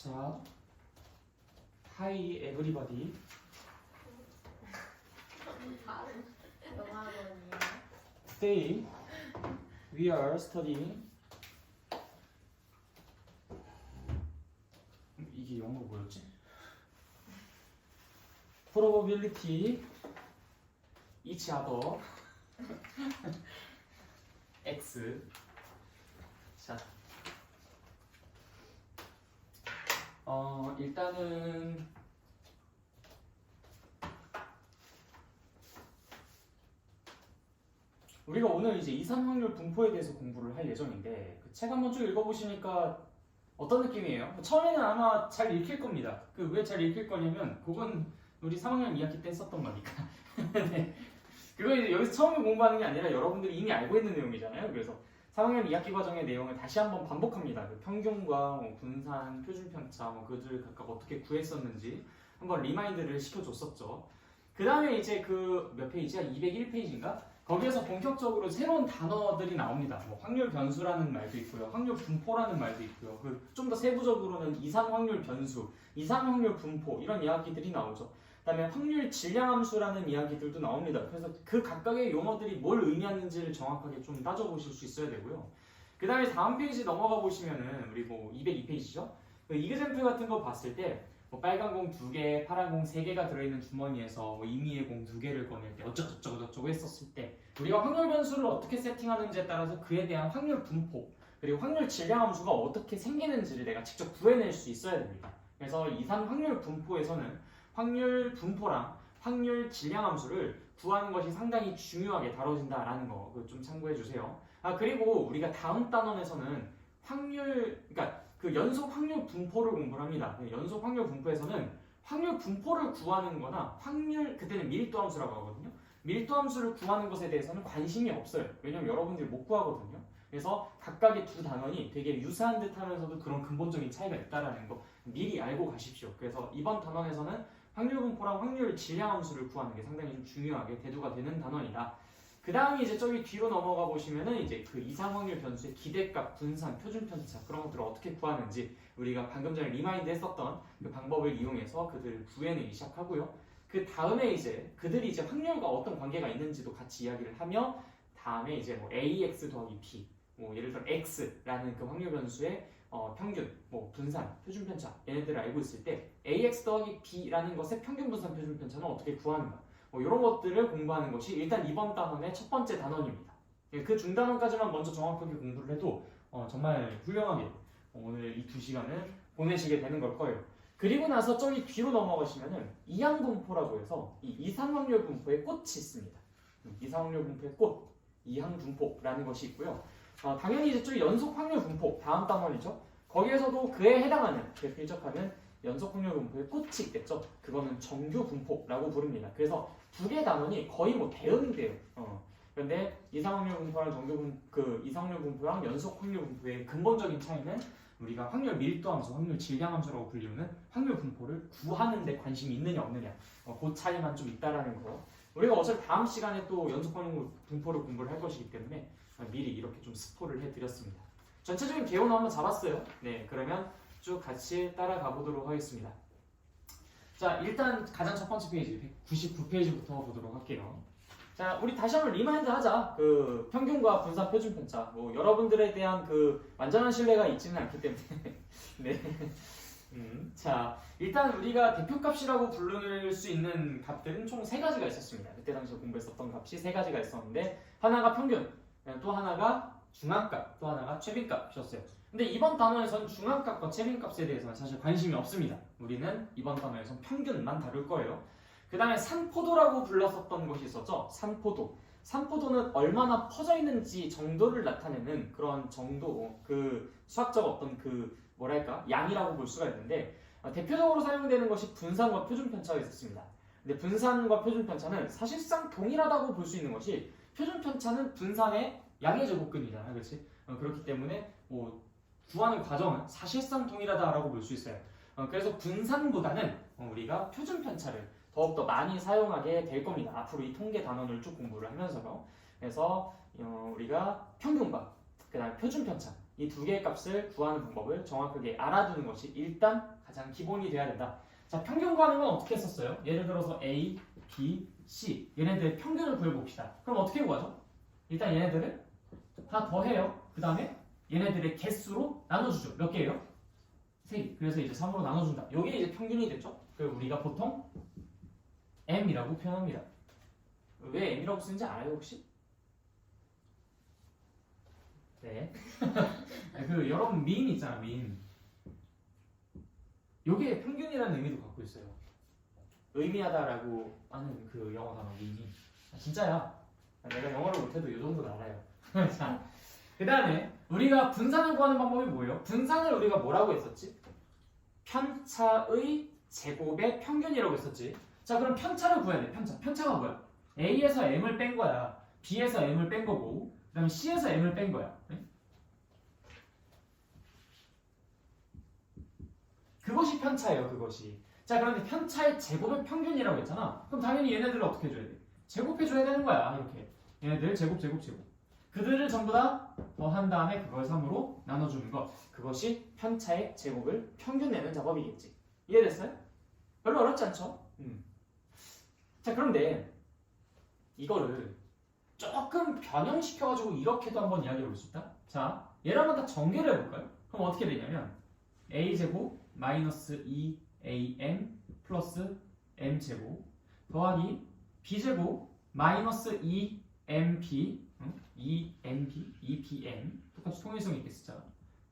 자, Hi everybody. Today we are studying. 이게 영어로 뭐였지? Probability each other X. 자, 일단은 우리가 오늘 이제 이산 확률 분포에 대해서 공부를 할 예정인데 그 책 한번 쭉 읽어보시니까 어떤 느낌이에요? 처음에는 아마 잘 읽힐 겁니다. 그 왜 잘 읽힐 거냐면 그건 우리 3학년 2학기 때 썼던 거니까. 네. 그거 이제 여기서 처음에 공부하는 게 아니라 여러분들이 이미 알고 있는 내용이잖아요. 그래서 3학년 2학기 과정의 내용을 다시 한번 반복합니다. 그 평균과 뭐 분산, 표준편차, 뭐 그들 각각 어떻게 구했었는지 한번 리마인드를 시켜줬었죠. 그 다음에 이제 그 몇 페이지야? 201페이지인가? 거기에서 본격적으로 새로운 단어들이 나옵니다. 뭐 확률 변수라는 말도 있고요, 확률 분포라는 말도 있고요. 그 좀 더 세부적으로는 이상 확률 변수, 이상 확률 분포 이런 이야기들이 나오죠. 그다음에 확률 질량함수라는 이야기들도 나옵니다. 그래서 그 각각의 용어들이 뭘 의미하는지를 정확하게 좀 따져보실 수 있어야 되고요. 그 다음에 다음 페이지 넘어가 보시면은 우리 뭐 202페이지죠. 그 이그젬플 같은 거 봤을 때 뭐 빨간 공 2개, 파란 공 3개가 들어있는 주머니에서 뭐 임의의 공 2개를 꺼낼 때 어쩌고저쩌고 했었을 때 우리가 확률 변수를 어떻게 세팅하는지에 따라서 그에 대한 확률 분포 그리고 확률 질량함수가 어떻게 생기는지를 내가 직접 구해낼 수 있어야 됩니다. 그래서 이산 확률 분포에서는 확률 분포랑 확률 질량함수를 구하는 것이 상당히 중요하게 다뤄진다라는 거 좀 참고해 주세요. 그리고 우리가 다음 단원에서는 그러니까 그 연속 확률 분포를 공부를 합니다. 연속 확률 분포에서는 확률 분포를 구하는 거나 그때는 밀도함수라고 하거든요. 밀도함수를 구하는 것에 대해서는 관심이 없어요. 왜냐면 여러분들이 못 구하거든요. 그래서 각각의 두 단원이 되게 유사한 듯 하면서도 그런 근본적인 차이가 있다는 거 미리 알고 가십시오. 그래서 이번 단원에서는 확률 분포랑 확률 질량함수를 구하는 게 상당히 좀 중요하게 대두가 되는 단원이다. 그 다음에 이제 저기 뒤로 넘어가 보시면은 이제 그 이상 확률 변수의 기대값, 분산, 표준편차 그런 것들을 어떻게 구하는지 우리가 방금 전에 리마인드 했었던 그 방법을 이용해서 그들을 구해내기 시작하고요. 그 다음에 이제 그들이 이제 확률과 어떤 관계가 있는지도 같이 이야기를 하며 다음에 이제 뭐 AX 더하기 B, 뭐 예를 들어 X라는 그 확률 변수의 평균, 뭐 분산, 표준편차 얘네들을 알고 있을 때 AX 더하기 B라는 것의 평균, 분산, 표준편차는 어떻게 구하는가 뭐 이런 것들을 공부하는 것이 일단 이번 단원의 첫 번째 단원입니다. 그 중단원까지만 먼저 정확하게 공부를 해도 정말 훌륭하게 오늘 이 2시간을 보내시게 되는 걸 거예요. 그리고 나서 저기 뒤로 넘어가시면은 이항분포라고 해서 이 이상확률 분포의 꽃이 있습니다. 이상확률 분포의 꽃, 이항분포라는 것이 있고요. 당연히 이제 저기 연속확률 분포 다음 단원이죠. 거기에서도 그에 해당하는 그에 필적하는 연속확률 분포의 꽃이 있겠죠. 그거는 정규분포라고 부릅니다. 그래서 두 개 단원이 거의 뭐 대응이 돼요. 그런데 이상확률 분포랑 이상확률 분포랑 연속확률 분포의 근본적인 차이는 우리가 확률 밀도함수, 확률 질량함수라고 불리우는 확률 분포를 구하는 데 관심이 있느냐 없느냐 그 차이만 좀 있다라는 거. 우리가 어차피 다음 시간에 또 연속확률 분포를 공부를 할 것이기 때문에 미리 이렇게 좀 스포를 해드렸습니다. 전체적인 개요는 한번 잡았어요. 네, 그러면 쭉 같이 따라가 보도록 하겠습니다. 자, 일단 가장 첫 번째 페이지 199페이지부터 보도록 할게요. 자, 우리 다시 한번 리마인드 하자. 그 평균과 분산, 표준편차. 뭐 여러분들에 대한 그 완전한 신뢰가 있지는 않기 때문에. 네. 자, 일단 우리가 대표값이라고 부를 수 있는 값들은 총 3가지가 있었습니다. 그때 당시에 공부했었던 값이 3가지가 있었는데 하나가 평균, 또 하나가 중앙값, 또 하나가 최빈값이었어요. 근데 이번 단원에서는 중앙값과 최빈값에 대해서는 사실 관심이 없습니다. 우리는 이번 단원에서는 평균만 다룰 거예요. 그 다음에 산포도라고 불렀었던 것이 있었죠. 산포도. 산포도는 얼마나 퍼져 있는지 정도를 나타내는 그런 정도, 그 수학적 어떤 그 뭐랄까 양이라고 볼 수가 있는데 대표적으로 사용되는 것이 분산과 표준편차가 있었습니다. 근데 분산과 표준편차는 사실상 동일하다고 볼 수 있는 것이 표준편차는 분산의 양의 제곱근이잖아요, 그렇지? 그렇기 때문에 뭐 구하는 과정은 사실상 동일하다라고 볼 수 있어요. 그래서 분산보다는 우리가 표준편차를 더욱더 많이 사용하게 될 겁니다. 앞으로 이 통계 단원을 쭉 공부를 하면서요. 그래서 우리가 평균과 그 다음에 표준편차 이 두 개의 값을 구하는 방법을 정확하게 알아두는 것이 일단 가장 기본이 돼야 된다. 자, 평균 구하는 건 어떻게 했었어요? 예를 들어서 A, B, C 얘네들의 평균을 구해봅시다. 그럼 어떻게 구하죠? 일단 얘네들을 다 더해요. 그 다음에 얘네들의 개수로 나눠주죠. 몇 개예요? 3개. 그래서 이제 3으로 나눠준다. 이게 이제 평균이 됐죠. 그리고 우리가 보통 M이라고 표현합니다. 왜 M이라고 쓰는지 알아요 혹시? 네. 그 여러분 민 있잖아, 민. 요게 평균이라는 의미도 갖고 있어요. 의미하다라고 하는 그 영어 단어 민이. 진짜야. 내가 영어를 못해도 이 정도는 알아요. 자, 그 다음에 우리가 분산을 구하는 방법이 뭐예요? 분산을 우리가 뭐라고 했었지? 편차의 제곱의 평균이라고 했었지. 자, 그럼 편차를 구해야 돼. 편차가 뭐야? A에서 M을 뺀 거야. B에서 M을 뺀 거고, 그 다음에 C에서 M을 뺀 거야. 네? 그것이 편차예요, 그것이. 자, 그런데 편차의 제곱의 평균이라고 했잖아. 그럼 당연히 얘네들을 어떻게 해줘야 돼? 제곱해줘야 되는 거야, 이렇게. 얘네들 제곱. 그들을 전부 다 더한 다음에 그걸 3으로 나눠주는 것. 그것이 편차의 제곱을 평균 내는 작업이겠지. 이해됐어요? 별로 어렵지 않죠? 자, 그런데 이거를 조금 변형시켜가지고 이렇게도 한번 이야기해 볼 수 있다. 자, 얘를 한번 다 전개를 해볼까요? 그럼 어떻게 되냐면 a제곱 마이너스 2am 플러스 m제곱 더하기 b제곱 마이너스 2mp 2pm 똑같이 통일성이 있게 쓰자.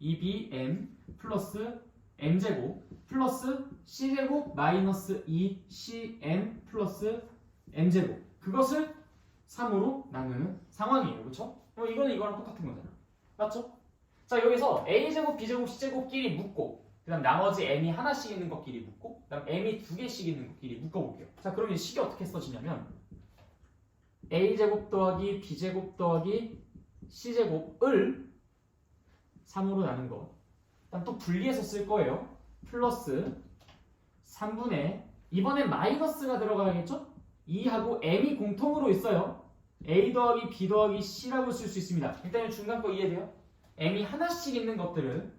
2bm 플러스 m제곱 플러스 c제곱 마이너스 2cm 플러스 m제곱 그것을 3으로 나누는 상황이에요. 그렇죠? 이거는 이거랑 똑같은 거잖아. 맞죠? 자, 여기서 a제곱, b제곱, c제곱끼리 묶고 그 다음 나머지 m이 하나씩 있는 것끼리 묶고 그 다음 m이 두 개씩 있는 것끼리 묶어볼게요. 자, 그럼 이 식이 어떻게 써지냐면 a제곱 더하기 b제곱 더하기 c제곱을 3으로 나눈 거. 그다음 또 분리해서 쓸 거예요. 플러스 3분의 이번엔 마이너스가 들어가야겠죠? 2하고 m이 공통으로 있어요. a 더하기 b 더하기 c라고 쓸 수 있습니다. 일단 중간 거 이해돼요? m이 하나씩 있는 것들을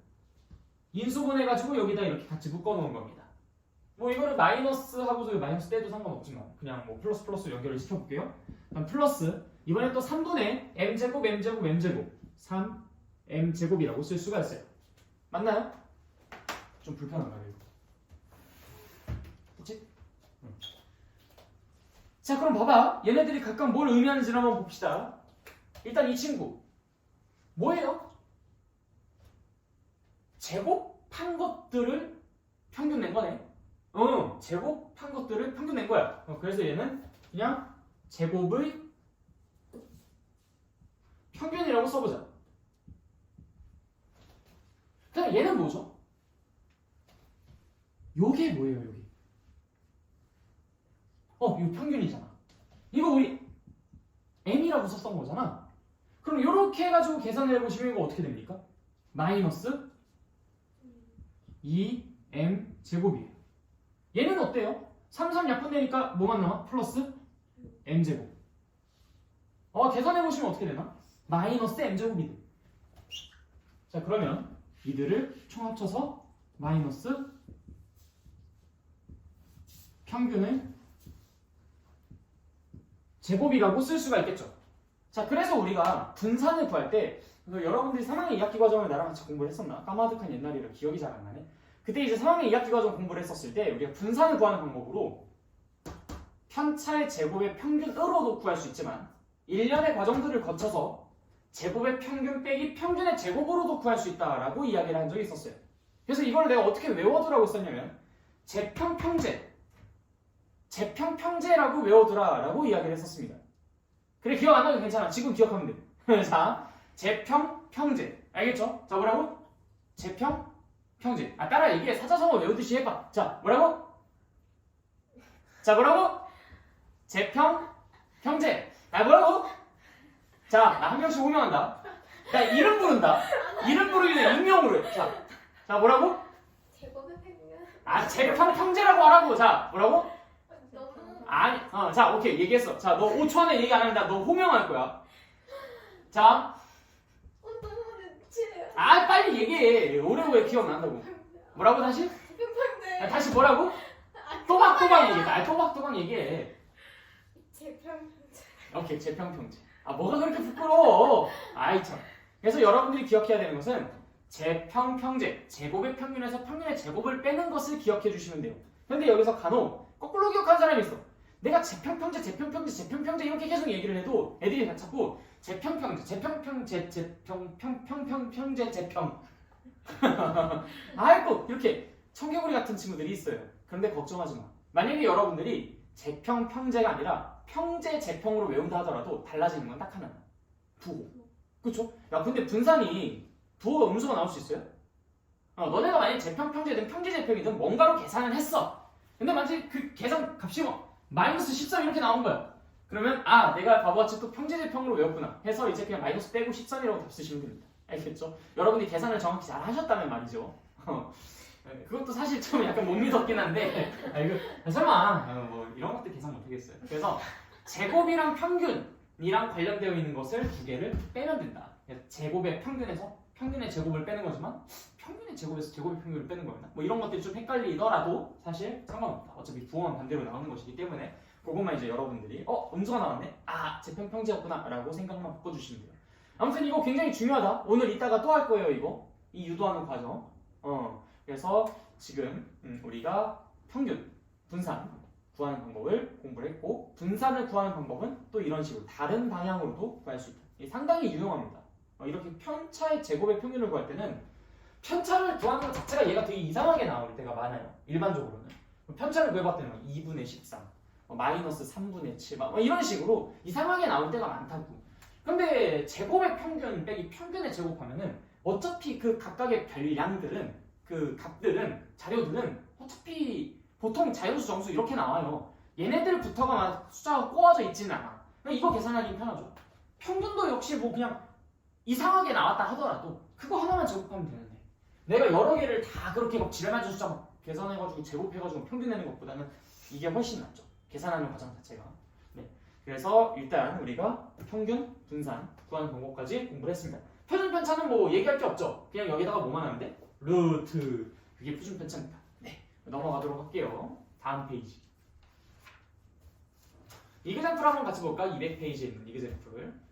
인수분해가지고 여기다 이렇게 같이 묶어놓은 겁니다. 뭐 이거를 마이너스 하고서 마이너스 떼도 상관없지만 그냥 뭐 플러스 연결을 시켜볼게요. 그럼 플러스 이번에 또 3분의 m제곱 3m제곱이라고 쓸 수가 있어요. 맞나요? 좀 불편한가요? 그치? 자, 그럼 봐봐. 얘네들이 각각 뭘 의미하는지를 한번 봅시다. 일단 이 친구 뭐예요? 제곱한 것들을 평균 낸 거네. 제곱한 것들을 평균 낸 거야. 그래서 얘는 그냥 제곱의 평균이라고 써보자. 그럼 얘는 뭐죠? 요게 뭐예요, 여기? 이거 평균이잖아. 이거 우리 m이라고 썼던 거잖아. 그럼 이렇게 해가지고 계산을 해보시면 이거 어떻게 됩니까? 마이너스 2m 제곱이에요. 얘는 어때요? 3, 3 약분되니까 뭐만 남아? 플러스 m제곱. 계산해보시면 어떻게 되나? 마이너스 m제곱이 돼. 자, 그러면 이들을 총 합쳐서 마이너스 평균을 제곱이라고 쓸 수가 있겠죠. 자, 그래서 우리가 분산을 구할 때 여러분들이 3학년 2학기 과정을 나랑 같이 공부를 했었나? 까마득한 옛날이라 기억이 잘 안 나네. 그때 이제 3학년 2학기 과정 공부를 했었을 때 우리가 분산을 구하는 방법으로 편차의 제곱의 평균으로도 구할 수 있지만 1년의 과정들을 거쳐서 제곱의 평균 빼기 평균의 제곱으로도 구할 수 있다라고 이야기를 한 적이 있었어요. 그래서 이걸 내가 어떻게 외워두라고 썼냐면 제평평제라고 외워두라라고 이야기를 했었습니다. 그래, 기억 안 나도 괜찮아. 지금 기억하면 돼. 자, 제평평제. 알겠죠? 자, 뭐라고? 제평평제. 따라 이게 사자성어 외우듯이 해봐. 자, 뭐라고? 제평평제. 뭐라고? 자, 나 한 명씩 호명한다. 나 이름 부른다. 이름 부르기는 익명으로 해. 자, 뭐라고? 제곱의 평균. 제평평제라고 하라고. 자, 뭐라고? 너무. 아니, 자, 오케이, 얘기했어. 자, 너 5초 안에 얘기 안 하면 너 호명할 거야. 자. 너무 늦지. 빨리 얘기해. 오래오래 기억난다고. 뭐라고 다시? 제평평제. 다시 뭐라고? 또박또박 얘기해. 또박또박 얘기해. 제평평제. 오케이, 제평평제. 뭐가 그렇게 부끄러워? 아이 참. 그래서 여러분들이 기억해야 되는 것은 제평평제, 제곱의 평균에서 평균의 제곱을 빼는 것을 기억해 주시면 돼요. 근데 여기서 간혹 거꾸로 기억하는 사람이 있어. 내가 제평평제 이렇게 계속 얘기를 해도 애들이 자꾸 제평평제, 제평. 아이고 이렇게 청개구리 같은 친구들이 있어요. 그런데 걱정하지 마. 만약에 여러분들이 제평평제가 아니라 평제 제평으로 외운다 하더라도 달라지는 건 딱 하나. 부호. 그쵸? 야 근데 분산이 부호가 음수가 나올 수 있어요? 너네가 만약에 제평평제든 평제제평이든 뭔가로 계산을 했어. 근데 만약에 그 계산 값이 마이너스 13 이렇게 나온 거야. 그러면 내가 바보같이 또 평제제평으로 외웠구나 해서 이제 그냥 마이너스 빼고 13이라고 답 쓰시면 됩니다. 알겠죠? 여러분들이 계산을 정확히 잘 하셨다면 말이죠. 그것도 사실 좀 약간 못 믿었긴 한데 설마 뭐 이런 것도 계산 못하겠어요. 그래서 제곱이랑 평균이랑 관련되어 있는 것을 두 개를 빼면 된다. 제곱의 평균에서 평균의 제곱을 빼는 거지만 평균의 제곱에서 제곱의 평균을 빼는 거였나? 뭐 이런 것들이 좀 헷갈리더라도 사실 상관없다. 어차피 부호만 반대로 나오는 것이기 때문에 그것만 이제 여러분들이 음수가 나왔네? 제평평제였구나 라고 생각만 바꿔주시면 돼요. 아무튼 이거 굉장히 중요하다. 오늘 이따가 또 할 거예요. 이거 이 유도하는 과정. 그래서 지금 우리가 평균, 분산 구하는 방법을 공부를 했고 분산을 구하는 방법은 또 이런 식으로 다른 방향으로도 구할 수 있다. 이게 상당히 유용합니다. 이렇게 편차의 제곱의 평균을 구할 때는 편차를 구하는 것 자체가 얘가 되게 이상하게 나올 때가 많아요. 일반적으로는 편차를 구해봤을 때는 2분의 13, 마이너스 3분의 7 이런 식으로 이상하게 나올 때가 많다고. 근데 제곱의 평균 빼기 평균의 제곱하면은 어차피 그 각각의 별량들은 그 값들은 자료들은 어차피 보통 자연수 정수 이렇게 나와요. 얘네들부터가 막 숫자가 꼬아져 있지는 않아. 이거 계산하기 편하죠. 평균도 역시 뭐 그냥 이상하게 나왔다 하더라도 그거 하나만 제곱하면 되는데 내가 여러 개를 다 그렇게 막 지랄맞은 숫자 막 계산해가지고 제곱해가지고 평균 내는 것보다는 이게 훨씬 낫죠. 계산하는 과정 자체가. 그래서 일단 우리가 평균, 분산 구하는 방법까지 공부를 했습니다. 표준 편차는 뭐 얘기할 게 없죠. 그냥 여기다가 뭐만 하면 돼? 루트. 그게 표준 편차입니다. 넘어가도록 할게요. 다음 페이지. 이그젠플 한번 같이 볼까? 200페이지에 있는 이그젠플을.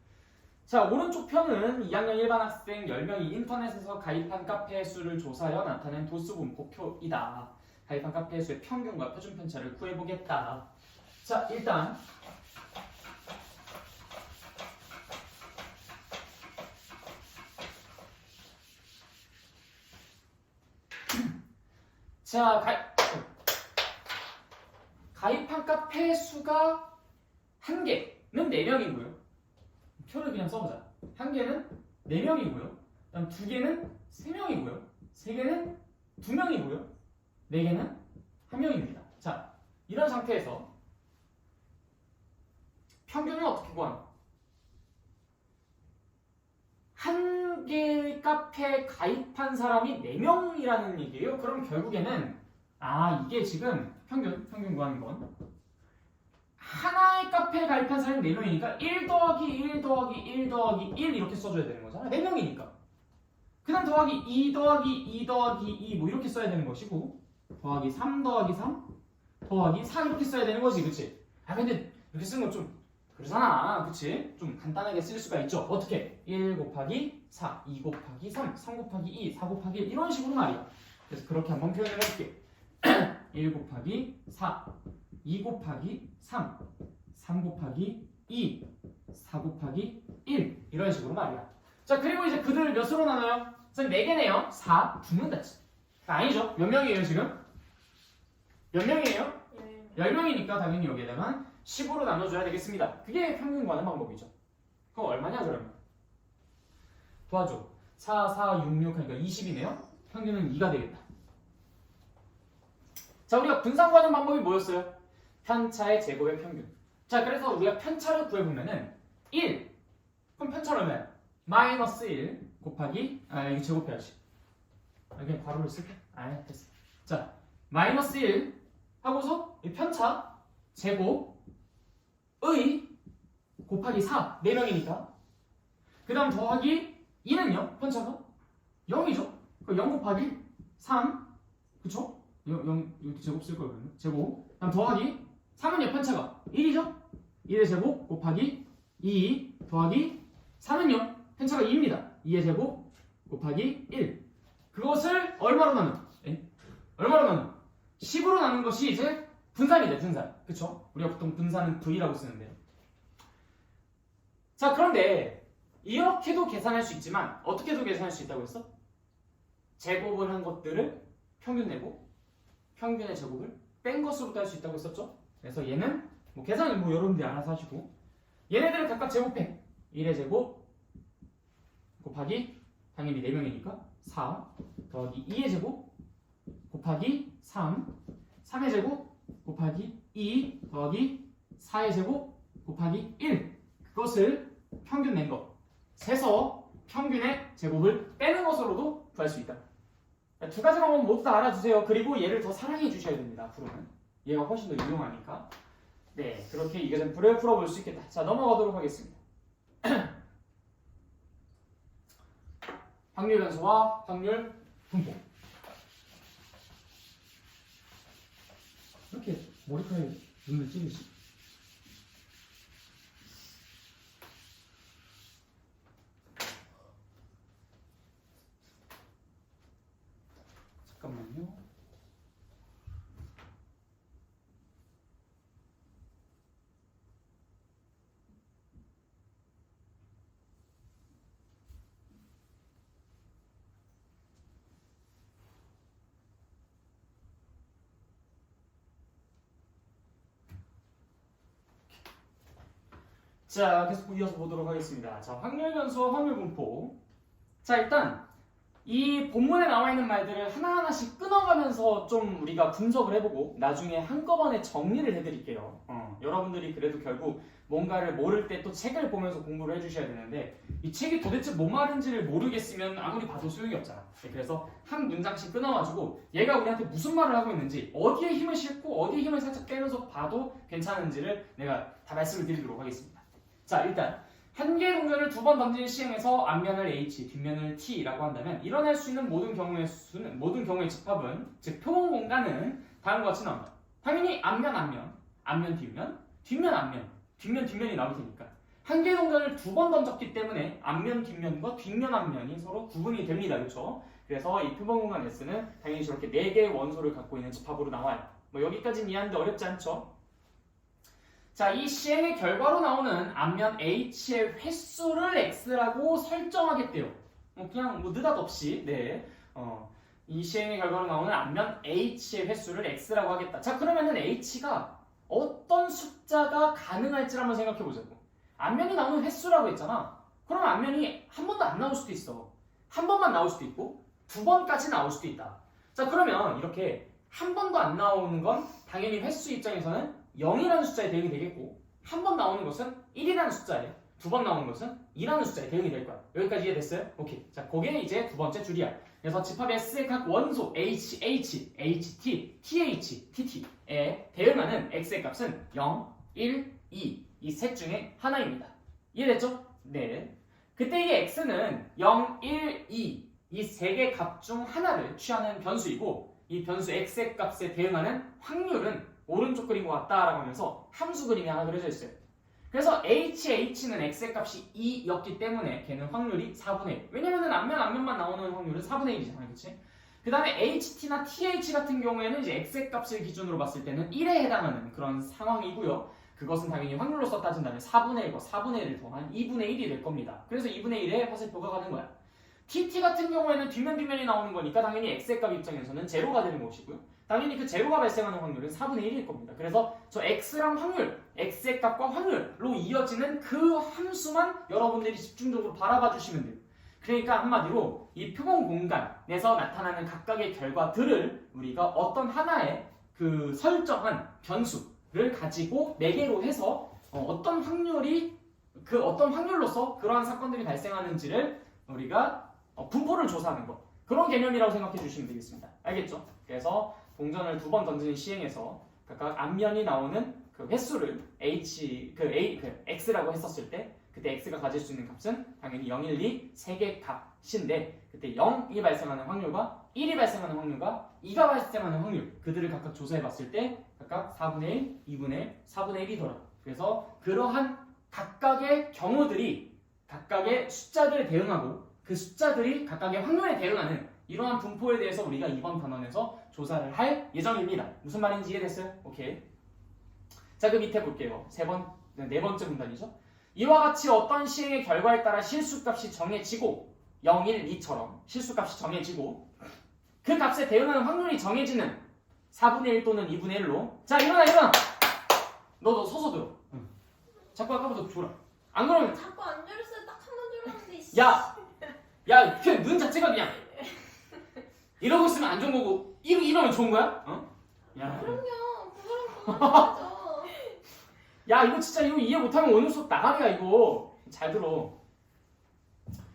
자, 오른쪽 편은 2학년 일반 학생 10명이 인터넷에서 가입한 카페 수를 조사하여 나타낸 도수 분포표이다. 가입한 카페 수의 평균과 표준 편차를 구해보겠다. 자, 일단 가입한 카페 수가 1개는 4명이고요. 표를 그냥 써보자. 1개는 4명이고요. 그다음 2개는 3명이고요. 3개는 2명이고요. 4개는 1명입니다. 자, 이런 상태에서 평균은 어떻게 구하나? 한 개의 카페에 가입한 사람이 4명이라는 얘기예요. 그럼 결국에는 이게 지금 평균 구하는 건 하나의 카페에 가입한 사람이 4명이니까 1 더하기 1 더하기 1 더하기 1 이렇게 써줘야 되는 거잖아. 4명이니까. 그 다음 더하기 2 더하기 2 더하기 2 뭐 이렇게 써야 되는 것이고 더하기 3 더하기 3 더하기 4 이렇게 써야 되는 거지. 그치? 근데 이렇게 쓰는 건 좀 그러잖아. 그치? 좀 간단하게 쓸 수가 있죠. 어떻게? 1 곱하기 4, 2 곱하기 3, 3 곱하기 2, 4 곱하기 1 이런 식으로 말이야. 그래서 그렇게 한번 표현을 해볼게. 1 곱하기 4, 2 곱하기 3, 3 곱하기 2, 4 곱하기 1 이런 식으로 말이야. 자, 그리고 이제 그들을 몇으로 나눠요? 선생님 4개네요. 4, 2는 아니죠. 몇 명이에요 지금? 몇 명이에요? 10명이니까 당연히 여기에다가 10으로 나눠줘야 되겠습니다. 그게 평균 구하는 방법이죠. 그럼 얼마냐 그러면? 도와줘. 4, 4, 6, 6 하니까 20이네요. 평균은 2가 되겠다. 자, 우리가 분산 구하는 방법이 뭐였어요? 편차의 제곱의 평균. 자, 그래서 우리가 편차를 구해보면은 1. 그럼 편차를 얼마야? 마이너스 1 곱하기 이거 제곱해야지. 그냥 괄호를 쓸게. 됐어. 자, 마이너스 1 하고서 이 편차 제곱의 곱하기 4 4명이니까 그 다음 더하기 2는요? 편차가 0이죠? 그 0 곱하기 3 그쵸? 0 이렇게 제곱 쓸 거예요 그러면 제곱 다음 더하기 3은 옆 편차가 1이죠? 1의 제곱 곱하기 2 더하기 3은요 편차가 2입니다 2의 제곱 곱하기 1 그것을 얼마로 나누? 얼마로 나누? 10으로 나눈 것이 이제 분산이돼 분산 그쵸? 우리가 보통 분산은 V라고 쓰는데 자 그런데 이렇게도 계산할 수 있지만 어떻게도 계산할 수 있다고 했어? 제곱을 한 것들을 평균 내고 평균의 제곱을 뺀 것으로도 할 수 있다고 했었죠? 그래서 얘는 뭐 계산은 뭐 여러분들이 알아서 하시고 얘네들을 각각 제곱해 1의 제곱 곱하기 당연히 4명이니까 4 더하기 2의 제곱 곱하기 3 3의 제곱 곱하기 2 더하기 4의 제곱 곱하기 1 그것을 평균 낸 것 세서 평균의 제곱을 빼는 것으로도 구할 수 있다. 두 가지 방법 모두 다 알아주세요. 그리고 얘를 더 사랑해 주셔야 됩니다. 앞으로는 얘가 훨씬 더 유용하니까. 네, 그렇게 이 과정 풀어볼 수 있겠다. 자, 넘어가도록 하겠습니다. 확률 변수와 확률 분포. 이렇게 머리카락에 눈을 찌르시? 잠깐만요. 자, 계속 이어서 보도록 하겠습니다. 자, 확률 변수와 확률 분포. 자, 일단 이 본문에 나와 있는 말들을 하나하나씩 끊어가면서 좀 우리가 분석을 해보고 나중에 한꺼번에 정리를 해드릴게요. 여러분들이 그래도 결국 뭔가를 모를 때 또 책을 보면서 공부를 해주셔야 되는데 이 책이 도대체 뭐 말인지를 모르겠으면 아무리 봐도 소용이 없잖아. 그래서 한 문장씩 끊어가지고 얘가 우리한테 무슨 말을 하고 있는지 어디에 힘을 싣고 어디에 힘을 살짝 빼면서 봐도 괜찮은지를 내가 다 말씀을 드리도록 하겠습니다. 자, 일단 한 개의 동전을 두 번 던진 시행에서 앞면을 H, 뒷면을 T라고 한다면 일어날 수 있는 모든 경우의 집합은 즉 표본 공간은 다음과 같이 나온다. 당연히 앞면 뒷면, 뒷면 앞면, 뒷면 뒷면이 나올 테니까 한 개의 동전을 두 번 던졌기 때문에 앞면 뒷면과 뒷면 앞면이 서로 구분이 됩니다. 그렇죠? 그래서 이 표본 공간 S는 당연히 저렇게 4개의 원소를 갖고 있는 집합으로 나와요. 뭐 여기까지는 이해하는데 어렵지 않죠? 자, 이 시행의 결과로 나오는 앞면 H의 횟수를 X라고 설정하겠대요. 그냥 뭐 느닷없이 이 시행의 결과로 나오는 앞면 H의 횟수를 X라고 하겠다. 자, 그러면은 H가 어떤 숫자가 가능할지 한번 생각해보자고. 앞면이 나오는 횟수라고 했잖아. 그러면 앞면이 한 번도 안 나올 수도 있어. 한 번만 나올 수도 있고 두 번까지 나올 수도 있다. 자, 그러면 이렇게 한 번도 안 나오는 건 당연히 횟수 입장에서는 0이라는 숫자에 대응이 되겠고 한 번 나오는 것은 1이라는 숫자에 두 번 나오는 것은 2라는 숫자에 대응이 될 거야. 여기까지 이해됐어요? 오케이. 자, 그게 이제 두 번째 줄이야. 그래서 집합 S의 각 원소 H, HT, TH, TT에 대응하는 X의 값은 0, 1, 2 이 셋 중에 하나입니다. 이해됐죠? 네. 그때 이 X는 0, 1, 2 이 세 개 값 중 하나를 취하는 변수이고 이 변수 X의 값에 대응하는 확률은 오른쪽 그림 같다라고 하면서 함수 그림이 하나 그려져 있어요. 그래서 HH는 X의 값이 2였기 때문에 걔는 확률이 4분의 1. 왜냐면은 앞면만 나오는 확률은 4분의 1이잖아요. 그치? 그 다음에 HT나 TH 같은 경우에는 이제 X의 값을 기준으로 봤을 때는 1에 해당하는 그런 상황이고요. 그것은 당연히 확률로서 따진다면 4분의 1과 4분의 1을 더한 2분의 1이 될 겁니다. 그래서 2분의 1에 화살표가 가는 거야. TT 같은 경우에는 뒷면이 나오는 거니까 당연히 X의 값 입장에서는 제로가 되는 것이고요. 당연히 그 제로가 발생하는 확률은 4분의 1일 겁니다. 그래서 저 X랑 확률, X의 값과 확률로 이어지는 그 함수만 여러분들이 집중적으로 바라봐 주시면 돼요. 그러니까 한마디로 이 표본 공간에서 나타나는 각각의 결과들을 우리가 어떤 하나의 그 설정한 변수를 가지고 4개로 해서 어떤 확률로서 그러한 사건들이 발생하는지를 우리가 분포를 조사하는 것. 그런 개념이라고 생각해 주시면 되겠습니다. 알겠죠? 그래서 동전을 두 번 던지는 시행에서 각각 앞면이 나오는 그 횟수를 X라고 했었을 때 그때 x가 가질 수 있는 값은 당연히 0, 1, 2 세 개의 값인데 그때 0이 발생하는 확률과 1이 발생하는 확률과 2가 발생하는 확률 그들을 각각 조사해 봤을 때 각각 4분의 1, 2분의 1, 4분의 1이더라. 그래서 그러한 각각의 경우들이 각각의 숫자들에 대응하고 그 숫자들이 각각의 확률에 대응하는 이러한 분포에 대해서 우리가 이번 단원에서 조사를 할 예정입니다. 무슨 말인지 이해됐어요? 오케이. 자, 그 밑에 볼게요. 네 번째 문단이죠. 이와 같이 어떤 시행의 결과에 따라 실수값이 정해지고 0, 1, 2처럼 실수값이 정해지고 그 값에 대응하는 확률이 정해지는 4분의 1 또는 2분의 1로 자, 일어나! 너 서서 들어. 응. 자꾸 아까부터 졸아. 안 그러면 자꾸 안 졸았어요. 딱 한 번 졸았는데. 씨. 야, 그냥 눈 자체가 그냥 이러고 있으면 안 좋은 거고 이러면 좋은 거야? 어? 야. 그럼요. 그거랑 그거죠. 야, 이거 진짜 이거 이해 못하면 오늘 수업 나가리야 이거. 잘 들어.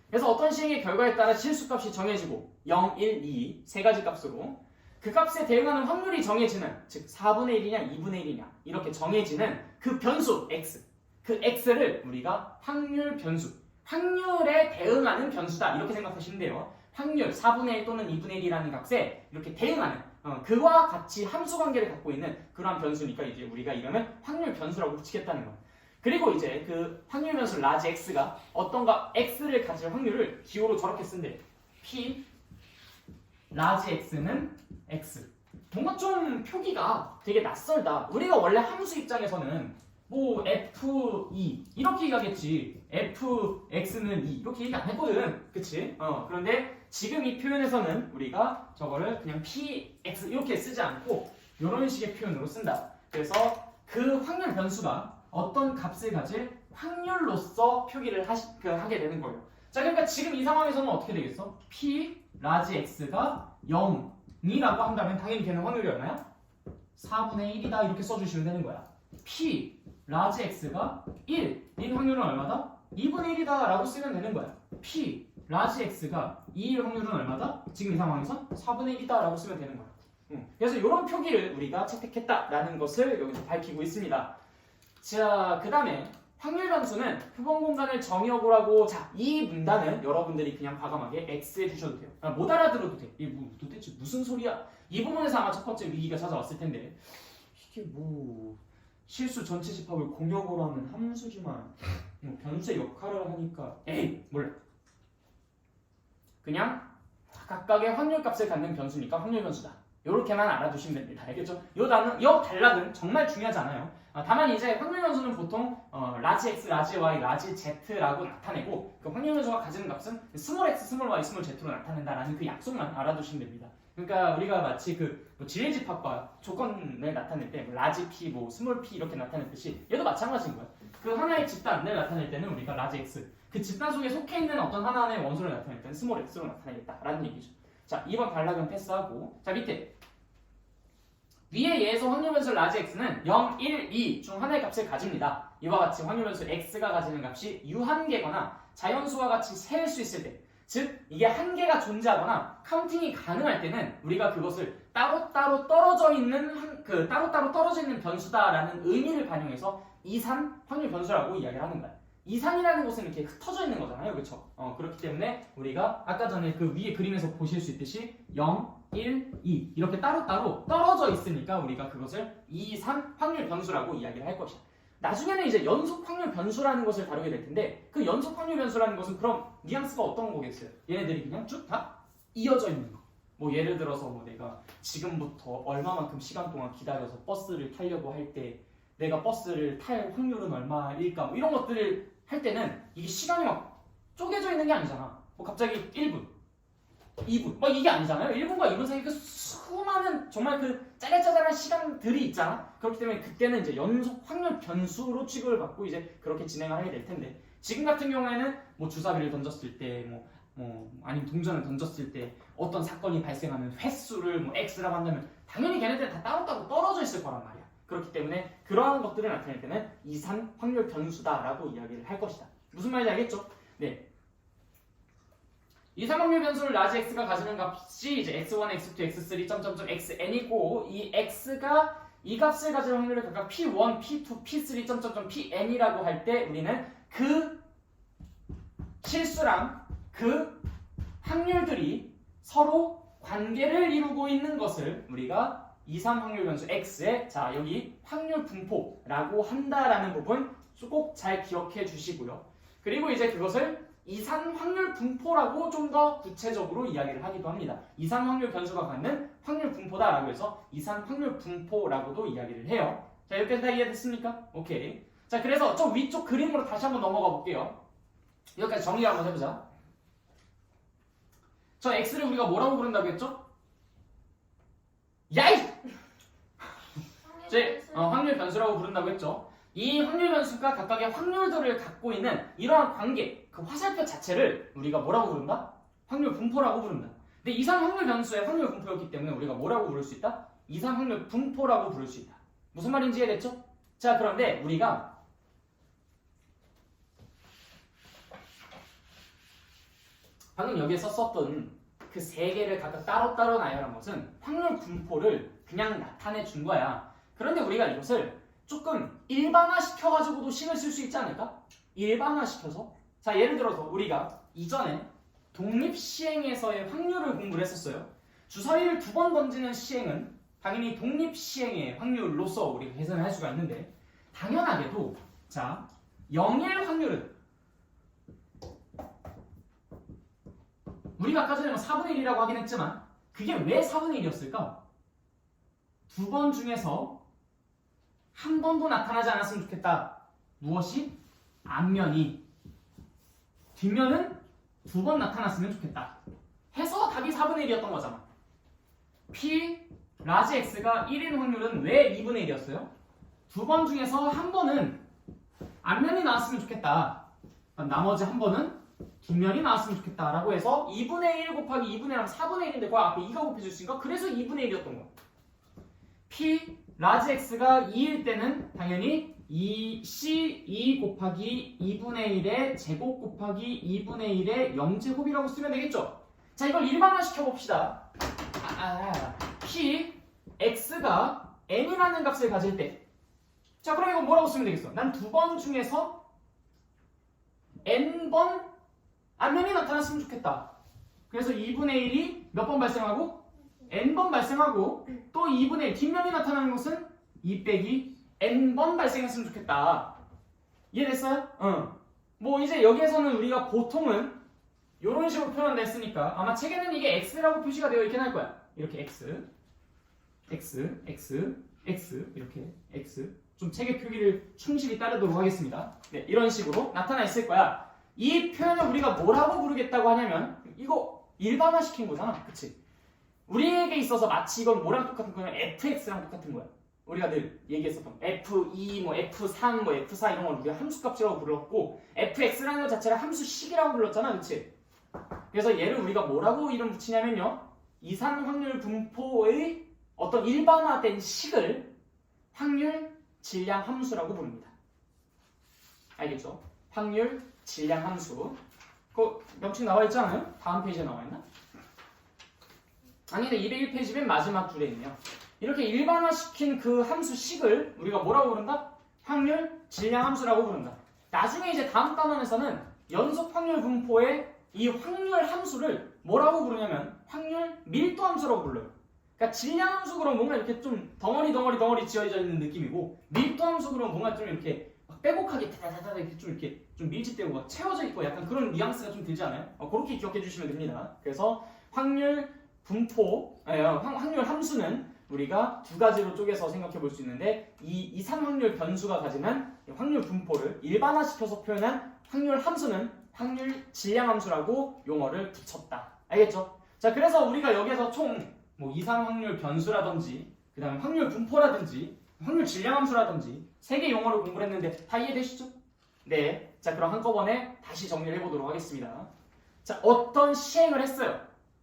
그래서 어떤 시행의 결과에 따라 실수값이 정해지고 0, 1, 2 세 가지 값으로 그 값에 대응하는 확률이 정해지는 즉 4분의 1이냐 2분의 1이냐 이렇게 정해지는 그 변수 x 그 x를 우리가 확률 변수 확률에 대응하는 변수다 이렇게 생각하시면 돼요. 확률 4분의 1 또는 2분의 1이라는 값에 이렇게 대응하는 그와 같이 함수 관계를 갖고 있는 그러한 변수니까 이제 우리가 이름을 확률 변수라고 붙이겠다는 거예요. 그리고 이제 그 확률 변수 라지 x가 어떤가 x를 가질 확률을 기호로 저렇게 쓴대. p 라지 x는 x. 뭔가 좀 표기가 되게 낯설다. 우리가 원래 함수 입장에서는 뭐 f2 이렇게 얘기하겠지. fx는 2 이렇게 얘기 안 했거든. 그치? 그런데 지금 이 표현에서는 우리가 저거를 그냥 px 이렇게 쓰지 않고 이런 식의 표현으로 쓴다. 그래서 그 확률 변수가 어떤 값을 가질 확률로서 표기를 하게 되는 거예요. 자, 그러니까 지금 이 상황에서는 어떻게 되겠어? p 라지 x가 0이라고 한다면 당연히 걔는 확률이 얼마야? 4분의 1이다 이렇게 써주시면 되는 거야. p 라지 x가 1인 확률은 얼마다? 2분의 1이다 라고 쓰면 되는 거야. p 라지 x가 2일 확률은 얼마다? 지금 이 상황에서 4분의 1이다 라고 쓰면 되는 거야. 그래서 이런 표기를 우리가 채택했다라는 것을 여기서 밝히고 있습니다. 자, 그 다음에 확률 변수는 표본 공간을 정의해보라고. 자, 이 문단은 여러분들이 그냥 과감하게 X 해주셔도 돼요. 못 알아들어도 돼. 이게 도대체 무슨 소리야? 이 부분에서 아마 첫 번째 위기가 찾아왔을 텐데 이게 뭐 실수 전체 집합을 공역으로 하는 함수지만 뭐 변수의 역할을 하니까 에이 몰라. 그냥 각각의 확률값을 갖는 변수니까 확률 변수다. 이렇게만 알아두시면 됩니다. 알겠죠? 요 단락은 정말 중요하지 않아요. 다만 이제 확률 변수는 보통 라지 x, 라지 y, 라지 z라고 나타내고 그 확률 변수가 가지는 값은 스몰 x, 스몰 y, 스몰 z로 나타낸다라는 그 약속만 알아두시면 됩니다. 그러니까 우리가 마치 뭐 지뢰 집합과 조건을 나타낼 때 라지 p, 스몰 p 이렇게 나타냈듯이 얘도 마찬가지인 거야. 그 하나의 집단을 나타낼 때는 우리가 라지 x 그 집단 속에 속해 있는 어떤 하나의 원소를 나타낼 때는 스몰 x로 나타내겠다라는 얘기죠. 자, 2번 단락은 패스하고 자 밑에 위의 예에서 확률 변수 라지 x는 0, 1, 2 중 하나의 값을 가집니다. 이와 같이 확률 변수 x가 가지는 값이 유한계거나 자연수와 같이 셀 수 있을 때, 즉 이게 한계가 존재하거나 카운팅이 가능할 때는 우리가 그것을 따로따로 떨어져 있는 따로따로 떨어져 있는 변수다라는 의미를 반영해서 이산 확률 변수라고 이야기를 하는 거야. 이산이라는 것은 이렇게 흩어져 있는 거잖아요, 그렇죠? 그렇기 때문에 우리가 아까 전에 그 위에 그림에서 보실 수 있듯이 0, 1, 2 이렇게 따로따로 떨어져 있으니까 우리가 그것을 2, 3 확률 변수라고 이야기를 할 것이야. 나중에는 이제 연속 확률 변수라는 것을 다루게 될 텐데 그 연속 확률 변수라는 것은 그럼 뉘앙스가 어떤 거겠어요? 얘네들이 그냥 쭉 다 이어져 있는 거. 뭐 예를 들어서 내가 지금부터 얼마만큼 시간 동안 기다려서 버스를 타려고 할 때 내가 버스를 탈 확률은 얼마일까? 뭐 이런 것들을 할 때는 이게 시간이 막 쪼개져 있는 게 아니잖아. 뭐 갑자기 1분, 2분, 막 이게 아니잖아요. 1분과 2분 사이 그 수많은 정말 그 짜잘짜잘한 시간들이 있잖아. 그렇기 때문에 그때는 이제 연속 확률 변수로 취급을 받고 이제 그렇게 진행을 하게 될 텐데 지금 같은 경우에는 뭐 주사위를 던졌을 때 아니면 동전을 던졌을 때 어떤 사건이 발생하는 횟수를 x라고 한다면 당연히 걔네들은 다 따로따로 떨어져 있을 거란 말이야. 그렇기 때문에 그러한 것들을 나타낼 때는 이산 확률 변수다라고 이야기를 할 것이다. 무슨 말인지 알겠죠? 네. 이산 확률 변수를 라지 x가 가지는 값이 이제 x1, x2, x3, xn이고 이 x가 이 값을 가질 확률을 각각 p1, p2, p3, pn이라고 할 때 우리는 그 실수랑 그 확률들이 서로 관계를 이루고 있는 것을 우리가 이산 확률 변수 x에 자 여기 확률 분포라고 한다라는 부분 꼭 잘 기억해 주시고요. 그리고 이제 그것을 이산 확률 분포라고 좀 더 구체적으로 이야기를 하기도 합니다. 이산 확률 변수가 갖는 확률 분포다라고 해서 이산 확률 분포라고도 이야기를 해요. 자, 이렇게 다 이해됐습니까? 오케이. 자, 그래서 좀 위쪽 그림으로 다시 한번 넘어가 볼게요. 여기까지 정리 한번 해보자. 저 x를 우리가 뭐라고 부른다고 했죠? 야이! 확률 변수라고 부른다고 했죠. 이 확률 변수가 각각의 확률들을 갖고 있는 이러한 관계, 그 화살표 자체를 우리가 뭐라고 부른다? 확률 분포라고 부른다. 근데 이산 확률 변수의 확률 분포였기 때문에 우리가 뭐라고 부를 수 있다? 이산 확률 분포라고 부를 수 있다. 무슨 말인지 이해됐죠? 자, 그런데 우리가 방금 여기에서 썼던 그 세 개를 각각 따로따로 나열한 것은 확률 분포를 그냥 나타내 준 거야. 그런데 우리가 이것을 조금 일반화시켜가지고도 식을 쓸 수 있지 않을까? 일반화시켜서 자 예를 들어서 우리가 이전에 독립시행에서의 확률을 공부를 했었어요. 주사위를 2번 던지는 시행은 당연히 독립시행의 확률로서 우리가 계산을 할 수가 있는데 당연하게도 자 0일 확률은 우리가 아까 전에 4분의 1이라고 하긴 했지만 그게 왜 4분의 1이었을까? 2번 중에서 한 번도 나타나지 않았으면 좋겠다. 무엇이? 앞면이. 뒷면은 2번 나타났으면 좋겠다. 해서 답이 4분의 1이었던 거잖아. P 라지 X가 1인 확률은 왜 2분의 1이었어요? 2번 중에서 한 번은 앞면이 나왔으면 좋겠다. 나머지 한 번은 뒷면이 나왔으면 좋겠다 라고 해서 2분의 1 곱하기 2분의 1 하면 4분의 1인데 그 앞에 2가 곱해줄 수 있으니까 그래서 2분의 1이었던 거야. P 라지 X가 2일 때는 당연히 2C2 곱하기 2분의 1의 제곱 곱하기 2분의 1의 0제곱이라고 쓰면 되겠죠? 자, 이걸 일반화시켜 봅시다. P X가 N이라는 값을 가질 때 자, 그럼 이건 뭐라고 쓰면 되겠어? 난 2번 중에서 N번 앞면이 나타났으면 좋겠다. 그래서 2분의 1이 몇 번 발생하고? N번 발생하고 또 2분의 1 뒷면이 나타나는 것은 2 빼기 N번 발생했으면 좋겠다. 이해됐어요? 뭐 이제 여기에서는 우리가 보통은 이런 식으로 표현을 했으니까 아마 책에는 이게 X라고 표시가 되어 있긴 할 거야. 이렇게 X, X, X, X 이렇게 X 좀 책의 표기를 충실히 따르도록 하겠습니다. 네, 이런 식으로 나타나 있을 거야. 이 표현을 우리가 뭐라고 부르겠다고 하냐면 이거 일반화시킨 거잖아. 그치? 우리에게 있어서 마치 이건 뭐랑 똑같은 거냐면 fx랑 똑같은 거야. 우리가 늘 얘기했었던 f2, 뭐 f3, 뭐 f4 이런 걸 우리가 함수값이라고 불렀고 fx라는 것 자체를 함수식이라고 불렀잖아. 그치? 그래서 얘를 우리가 뭐라고 이름 붙이냐면요. 이산 확률 분포의 어떤 일반화된 식을 확률 질량 함수라고 부릅니다. 알겠죠? 확률 질량 함수. 그 명칭 나와 있지 않아요? 다음 페이지에 나와 있나? 아니, 근데 201페이지 맨 마지막 줄에 있네요. 이렇게 일반화시킨 그 함수식을 우리가 뭐라고 부른다? 확률 질량 함수라고 부른다. 나중에 이제 다음 단원에서는 연속 확률 분포의 이 확률 함수를 뭐라고 부르냐면 확률 밀도 함수라고 불러요. 그러니까 질량 함수 그러면 뭔가 이렇게 좀 덩어리 지어져 있는 느낌이고 밀도 함수 그러면 뭔가 좀 이렇게 막 빼곡하게 다다다다 이렇게 좀 밀집되고 막 채워져 있고 약간 그런 뉘앙스가 좀 들지 않아요? 그렇게 기억해 주시면 됩니다. 그래서 확률 분포, 확률 함수는 우리가 두 가지로 쪼개서 생각해 볼 수 있는데 이 이산 확률 변수가 가지는 확률 분포를 일반화시켜서 표현한 확률 함수는 확률 질량 함수라고 용어를 붙였다. 알겠죠? 자, 그래서 우리가 여기에서 총 뭐 이산 확률 변수라든지 그 다음에 확률 분포라든지 확률 질량 함수라든지 세 개 용어를 공부를 했는데 다 이해되시죠? 네. 자, 그럼 한꺼번에 다시 정리를 해보도록 하겠습니다. 자, 어떤 시행을 했어요.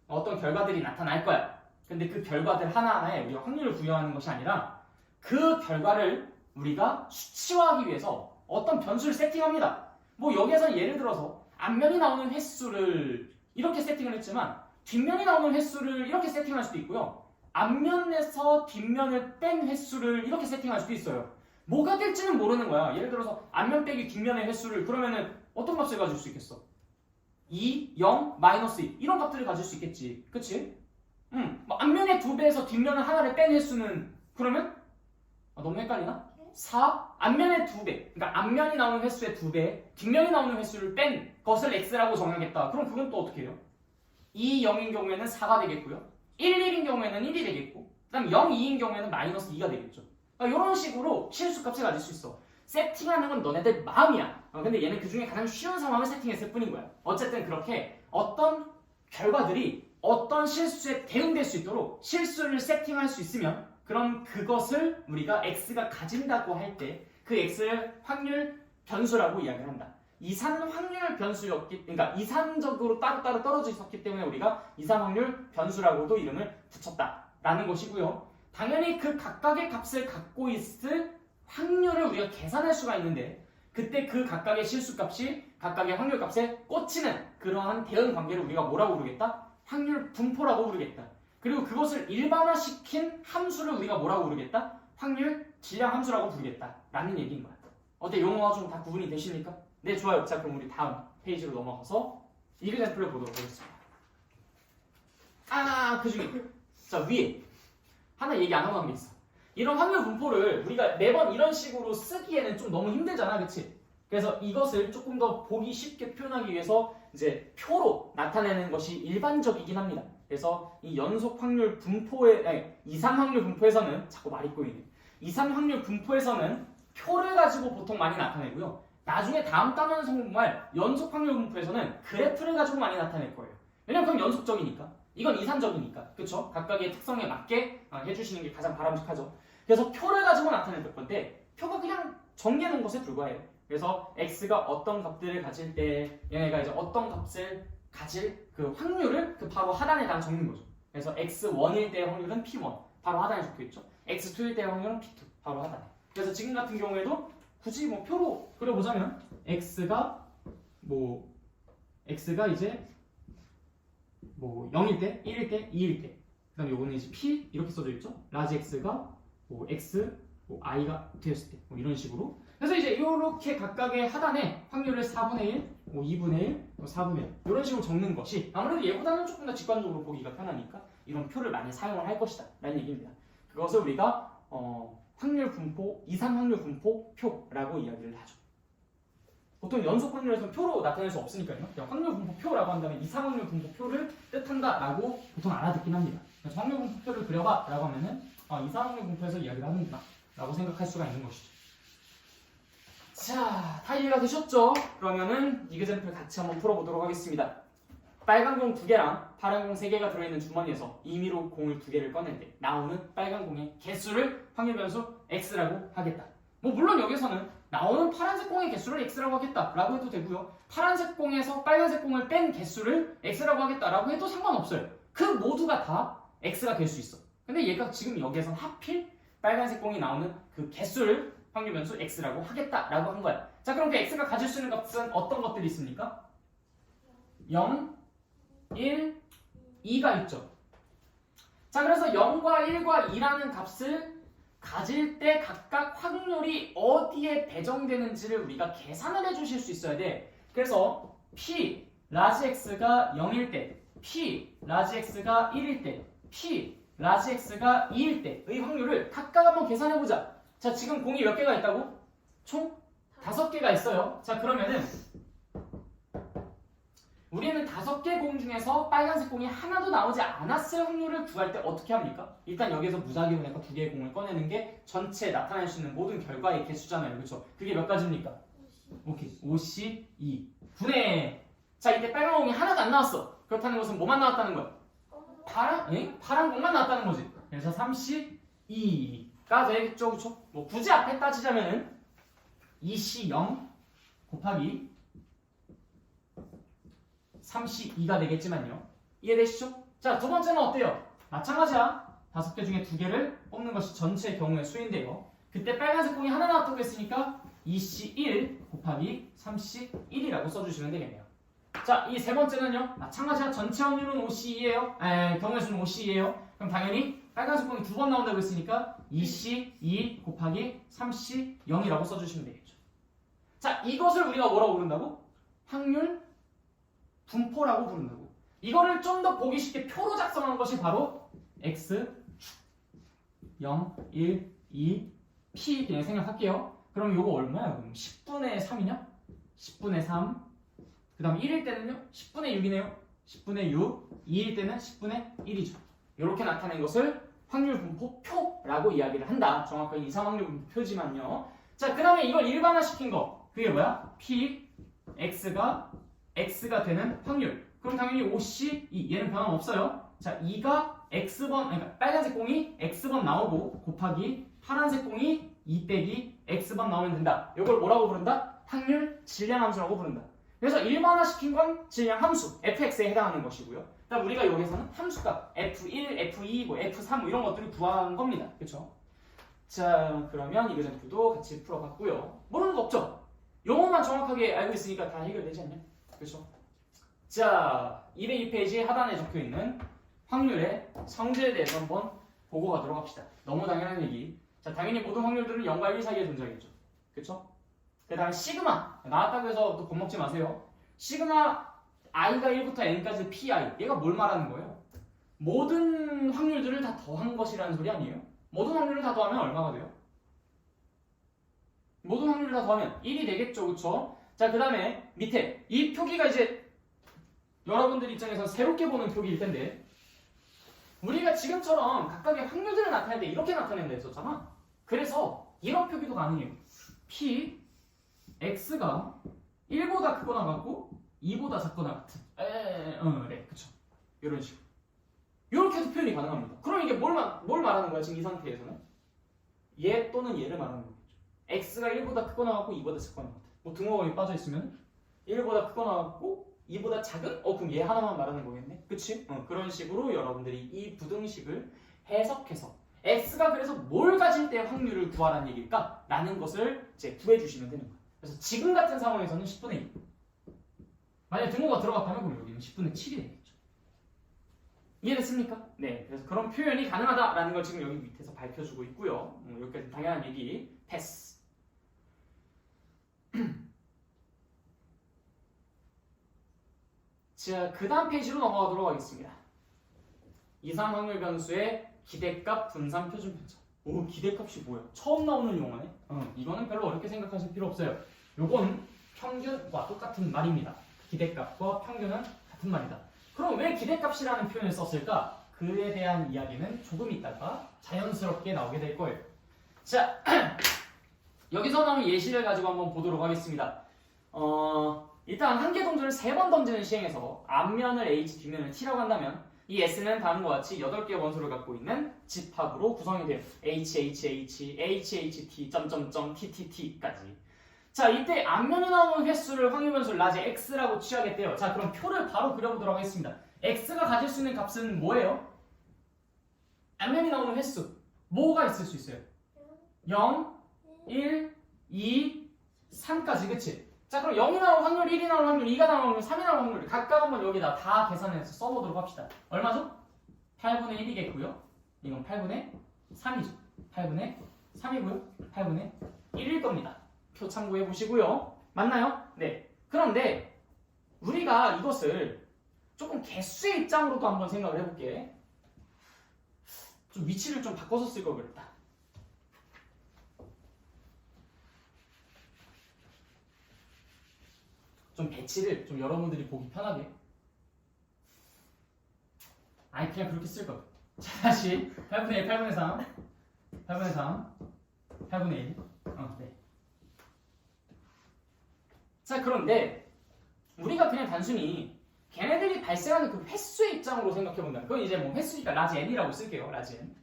어떤 결과들이 나타날 거야. 근데 그 결과들 하나하나에 우리가 확률을 부여하는 것이 아니라 그 결과를 우리가 수치화하기 위해서 어떤 변수를 세팅합니다. 뭐 여기에서 예를 들어서 앞면이 나오는 횟수를 이렇게 세팅을 했지만 뒷면이 나오는 횟수를 이렇게 세팅할 수도 있고요. 앞면에서 뒷면을 뺀 횟수를 이렇게 세팅할 수도 있어요. 뭐가 될지는 모르는 거야. 예를 들어서 앞면 빼기 뒷면의 횟수를 그러면은 어떤 값을 가질 수 있겠어? 2, 0, 마이너스 2 이런 값들을 가질 수 있겠지. 그치? 뭐 앞면의 2배에서 뒷면을 하나를 뺀 횟수는 그러면 너무 헷갈리나? 4, 앞면의 2배 그러니까 앞면이 나오는 횟수의 2배 뒷면이 나오는 횟수를 뺀 것을 x라고 정하겠다. 그럼 그건 또 어떻게 해요? 2, 0인 경우에는 4가 되겠고요. 1, 1인 경우에는 1이 되겠고 그 다음 0, 2인 경우에는 마이너스 2가 되겠죠. 그러니까 이런 식으로 실수값을 가질 수 있어. 세팅하는 건 너네들 마음이야. 근데 얘는 그 중에 가장 쉬운 상황을 세팅했을 뿐인 거야. 어쨌든 그렇게 어떤 결과들이 어떤 실수에 대응될 수 있도록 실수를 세팅할 수 있으면 그럼 그것을 우리가 x가 가진다고 할 때 그 x를 확률 변수라고 이야기를 한다. 이산 확률 변수였기, 그러니까 이산적으로 따로따로 떨어져 있었기 때문에 우리가 이산 확률 변수라고도 이름을 붙였다라는 것이고요. 당연히 그 각각의 값을 갖고 있을 확률을 우리가 계산할 수가 있는데 그때 그 각각의 실수값이 각각의 확률값에 꽂히는 그러한 대응 관계를 우리가 뭐라고 부르겠다? 확률 분포라고 부르겠다. 그리고 그것을 일반화시킨 함수를 우리가 뭐라고 부르겠다? 확률 질량 함수라고 부르겠다라는 얘기인 거야. 어때? 용어가 좀 다 구분이 되십니까? 네, 좋아요. 자, 그럼 우리 다음 페이지로 넘어가서 이그젠플을 보도록 하겠습니다. 그 중에 자, 위에 하나 얘기 안 하고 한 게 있어. 이런 확률 분포를 우리가 매번 이런 식으로 쓰기에는 좀 너무 힘들잖아, 그치? 그래서 이것을 조금 더 보기 쉽게 표현하기 위해서 이제 표로 나타내는 것이 일반적이긴 합니다. 그래서 이 연속 확률 분포에, 이산 확률 분포에서는 자꾸 말이 꼬이네. 이산 확률 분포에서는 표를 가지고 보통 많이 나타내고요. 나중에 다음 단원 정말 연속 확률 분포에서는 그래프를 가지고 많이 나타낼 거예요. 왜냐면 그건 연속적이니까. 이건 이산적이니까. 그쵸? 각각의 특성에 맞게 해주시는 게 가장 바람직하죠. 그래서 표를 가지고 나타낼 건데 표가 그냥 정리해놓은 것에 불과해요. 그래서 x가 어떤 값들을 가질 때 얘네가 이제 어떤 값을 가질 그 확률을 그 바로 하단에다가 적는 거죠. 그래서 x1일 때의 확률은 p1 바로 하단에 적혀있죠. x2일 때의 확률은 p2 바로 하단에. 그래서 지금 같은 경우에도 굳이 뭐 표로 그려보자면 x가 이제 뭐 0일 때, 1일 때, 2일 때 그 다음에 요거는 이제 p 이렇게 써져 있죠. 라지 x가 뭐 x, 뭐 i가 되었을 때 뭐 이런 식으로. 그래서 이제 이렇게 각각의 하단에 확률을 4분의 1, 뭐 2분의 1, 뭐 4분의 1 이런 식으로 적는 것이 아무래도 얘보다는 조금 더 직관적으로 보기가 편하니까 이런 표를 많이 사용을 할 것이다 라는 얘기입니다. 그것을 우리가 확률 분포, 이산 확률 분포 표라고 이야기를 하죠. 보통 연속 확률에서는 표로 나타낼 수 없으니까요. 그냥 확률 분포 표라고 한다면 이산 확률 분포 표를 뜻한다라고 보통 알아듣긴 합니다. 그래서 확률 분포 표를 그려봐라고 하면은 이산 확률 분포에서 이야기를 하는구나 라고 생각할 수가 있는 것이죠. 자, 다 이해가 되셨죠? 그러면은 이그젠플 같이 한번 풀어보도록 하겠습니다. 빨간 공 2개랑 파란 공 3개가 들어있는 주머니에서 임의로 공을 2개를 꺼낼 때 나오는 빨간 공의 개수를 확률 변수 x라고 하겠다. 뭐 물론 여기서는 나오는 파란색 공의 개수를 x라고 하겠다라고 해도 되고요. 파란색 공에서 빨간색 공을 뺀 개수를 x라고 하겠다라고 해도 상관없어요. 그 모두가 다 x가 될 수 있어. 근데 얘가 지금 여기에선 하필 빨간색 공이 나오는 그 개수를 확률 변수 x라고 하겠다라고 한 거야. 자, 그럼 그 x가 가질 수 있는 값은 어떤 것들이 있습니까? 0, 1, 2가 있죠. 자, 그래서 0과 1과 2라는 값을 가질 때 각각 확률이 어디에 배정되는지를 우리가 계산을 해주실 수 있어야 돼. 그래서 p 라지 x가 0일 때, p 라지 x가 1일 때, p 라지 x가 2일 때의 확률을 각각 한번 계산해보자. 자, 지금 공이 몇 개가 있다고? 총 5개가 있어요. 자, 그러면은 우리는 5개 공 중에서 빨간색 공이 하나도 나오지 않았을 확률을 구할 때 어떻게 합니까? 일단 여기서 무작위로니까 2개의 공을 꺼내는 게 전체 나타낼 수 있는 모든 결과의 개수잖아요. 그렇죠? 그게 몇 가지입니까? 오케이. 52 분의. 자, 이때 빨간 공이 하나도 안 나왔어. 그렇다는 것은 뭐만 나왔다는 거야? 파란 공만 나왔다는 거지. 그래서 32가 되겠죠. 그렇죠? 뭐 굳이 앞에 따지자면은 2C0 곱하기 32가 되겠지만요. 이해되시죠? 자, 두 번째는 어때요? 마찬가지야. 5개 중에 2개를 뽑는 것이 전체의 경우의 수인데요. 그때 빨간색 공이 하나 나왔다고 했으니까 2C1 곱하기 31이라고 써주시면 되겠네요. 자, 이 세 번째는요. 마찬가지야. 전체 확률은 5C2예요. 경우의 수는 5C2예요. 그럼 당연히 빨간색 공이 2번 나온다고 했으니까 2C2 곱하기 3C0이라고 써주시면 되겠죠. 자, 이것을 우리가 뭐라고 부른다고? 확률 분포라고 부른다고. 이거를 좀 더 보기 쉽게 표로 작성한 것이 바로 x 0, 1, 2, p 그냥 생각할게요. 그럼 이거 얼마야? 그럼 10분의 3이냐? 10분의 3. 그 다음 1일 때는요? 10분의 6이네요. 10분의 6. 2일 때는 10분의 1이죠. 이렇게 나타낸 것을 확률 분포 표라고 이야기를 한다. 정확하게 이상 확률 분포 표지만요. 자, 그 다음에 이걸 일반화시킨 거. 그게 뭐야? p, x가 되는 확률. 그럼 당연히 5c, 2. 얘는 변함없어요. 자, 2가 x번, 그러니까 빨간색 공이 x번 나오고 곱하기 파란색 공이 2 빼기 x번 나오면 된다. 이걸 뭐라고 부른다? 확률 질량 함수라고 부른다. 그래서 일반화시킨 건 질량 함수, fx에 해당하는 것이고요. 그다음 우리가 여기서는 함수값, f1, f2, f3 이런 것들을 구한 겁니다. 그렇죠? 자, 그러면 이 그래프도 같이 풀어봤고요. 모르는 거 없죠? 용어만 정확하게 알고 있으니까 다 해결되지 않냐? 그렇죠? 자, 202페이지 하단에 적혀있는 확률의 성질에 대해서 한번 보고 가도록 합시다. 너무 당연한 얘기. 자, 당연히 모든 확률들은 0과 1 사이에 존재하겠죠. 그쵸? 그 다음에 시그마. 나왔다고 해서 또 겁먹지 마세요. 시그마 i가 1부터 n까지 pi. 얘가 뭘 말하는 거예요? 모든 확률들을 다 더한 것이라는 소리 아니에요? 모든 확률을 다 더하면 얼마가 돼요? 모든 확률을 다 더하면 1이 되겠죠. 그쵸? 자, 그 다음에 밑에 이 표기가 이제 여러분들 입장에서 새롭게 보는 표기일 텐데 우리가 지금처럼 각각의 확률들을 나타낼 때 이렇게 나타낸다 했었잖아. 그래서 이런 표기도 가능해요. p x가 1보다 크거나 같고 2보다 작거나 같은. 네, 그쵸. 이런 식으로. 이렇게 해도 표현이 가능합니다. 그럼 이게 뭘 말하는 거야? 지금 이 상태에서는 얘 또는 얘를 말하는 거겠죠. x가 1보다 크거나 같고 2보다 작거나 같은. 뭐 등호가 빠져 있으면 1보다 크거나 같고 2보다 작은? 그럼 얘 하나만 말하는 거겠네? 그치? 그런 식으로 여러분들이 이 부등식을 해석해서 x가 그래서 뭘 가질 때 확률을 구하라는 얘기일까? 라는 것을 이제 구해주시면 되는 거예요. 그래서 지금 같은 상황에서는 10분의 1. 만약에 등호가 들어갔다면 그럼 여기는 10분의 7이 되겠죠. 이해됐습니까? 네. 그래서 그런 표현이 가능하다라는 걸 지금 여기 밑에서 밝혀주고 있고요. 여기까지 당연한 얘기. 패스. 자, 그 다음 페이지로 넘어가도록 하겠습니다. 이상 확률 변수의 기대값, 분산, 표준 편차. 오, 기대값이 뭐야? 처음 나오는 용어네? 이거는 별로 어렵게 생각하실 필요 없어요. 요건 평균과 똑같은 말입니다. 기대값과 평균은 같은 말이다. 그럼 왜 기대값이라는 표현을 썼을까? 그에 대한 이야기는 조금 있다가 자연스럽게 나오게 될 거예요. 자, 여기서 나온 예시를 가지고 한번 보도록 하겠습니다. 일단 한 개 동전을 3번 던지는 시행에서 앞면을 H, 뒷면을 T라고 한다면 이 S는 다음과 같이 8개의 원소를 갖고 있는 집합으로 구성이 돼요. HHH, HHT, TTT까지. 자, 이때 앞면이 나오는 횟수를 확률 변수를 낮에 X라고 취하겠대요. 자, 그럼 표를 바로 그려보도록 하겠습니다. X가 가질 수 있는 값은 뭐예요? 앞면이 나오는 횟수. 뭐가 있을 수 있어요? 0, 1, 2, 3까지, 그치? 자, 그럼 0이 나올 확률, 1이 나올 확률, 2가 나올 확률, 3이 나올 확률 각각 한번 여기다 다 계산해서 써보도록 합시다. 얼마죠? 8분의 1이겠고요. 이건 8분의 3이죠. 8분의 3이고요. 8분의 1일 겁니다. 표 참고해 보시고요. 맞나요? 네. 그런데 우리가 이것을 조금 개수의 입장으로도 한번 생각을 해볼게. 좀 위치를 좀 바꿔서 쓸 걸 그랬다. 좀 배치를 좀 여러분들이 보기 편하게. 아니 그냥 그렇게 쓸 걸. 자, 다시 8분의 1, 8분의 3, 8분의 3, 8분의 1. 네. 자, 그런데 우리가 그냥 단순히 걔네들이 발생하는 그 횟수의 입장으로 생각해 본다. 그건 이제 뭐 횟수니까 라지 n이라고 쓸게요. 라지 n.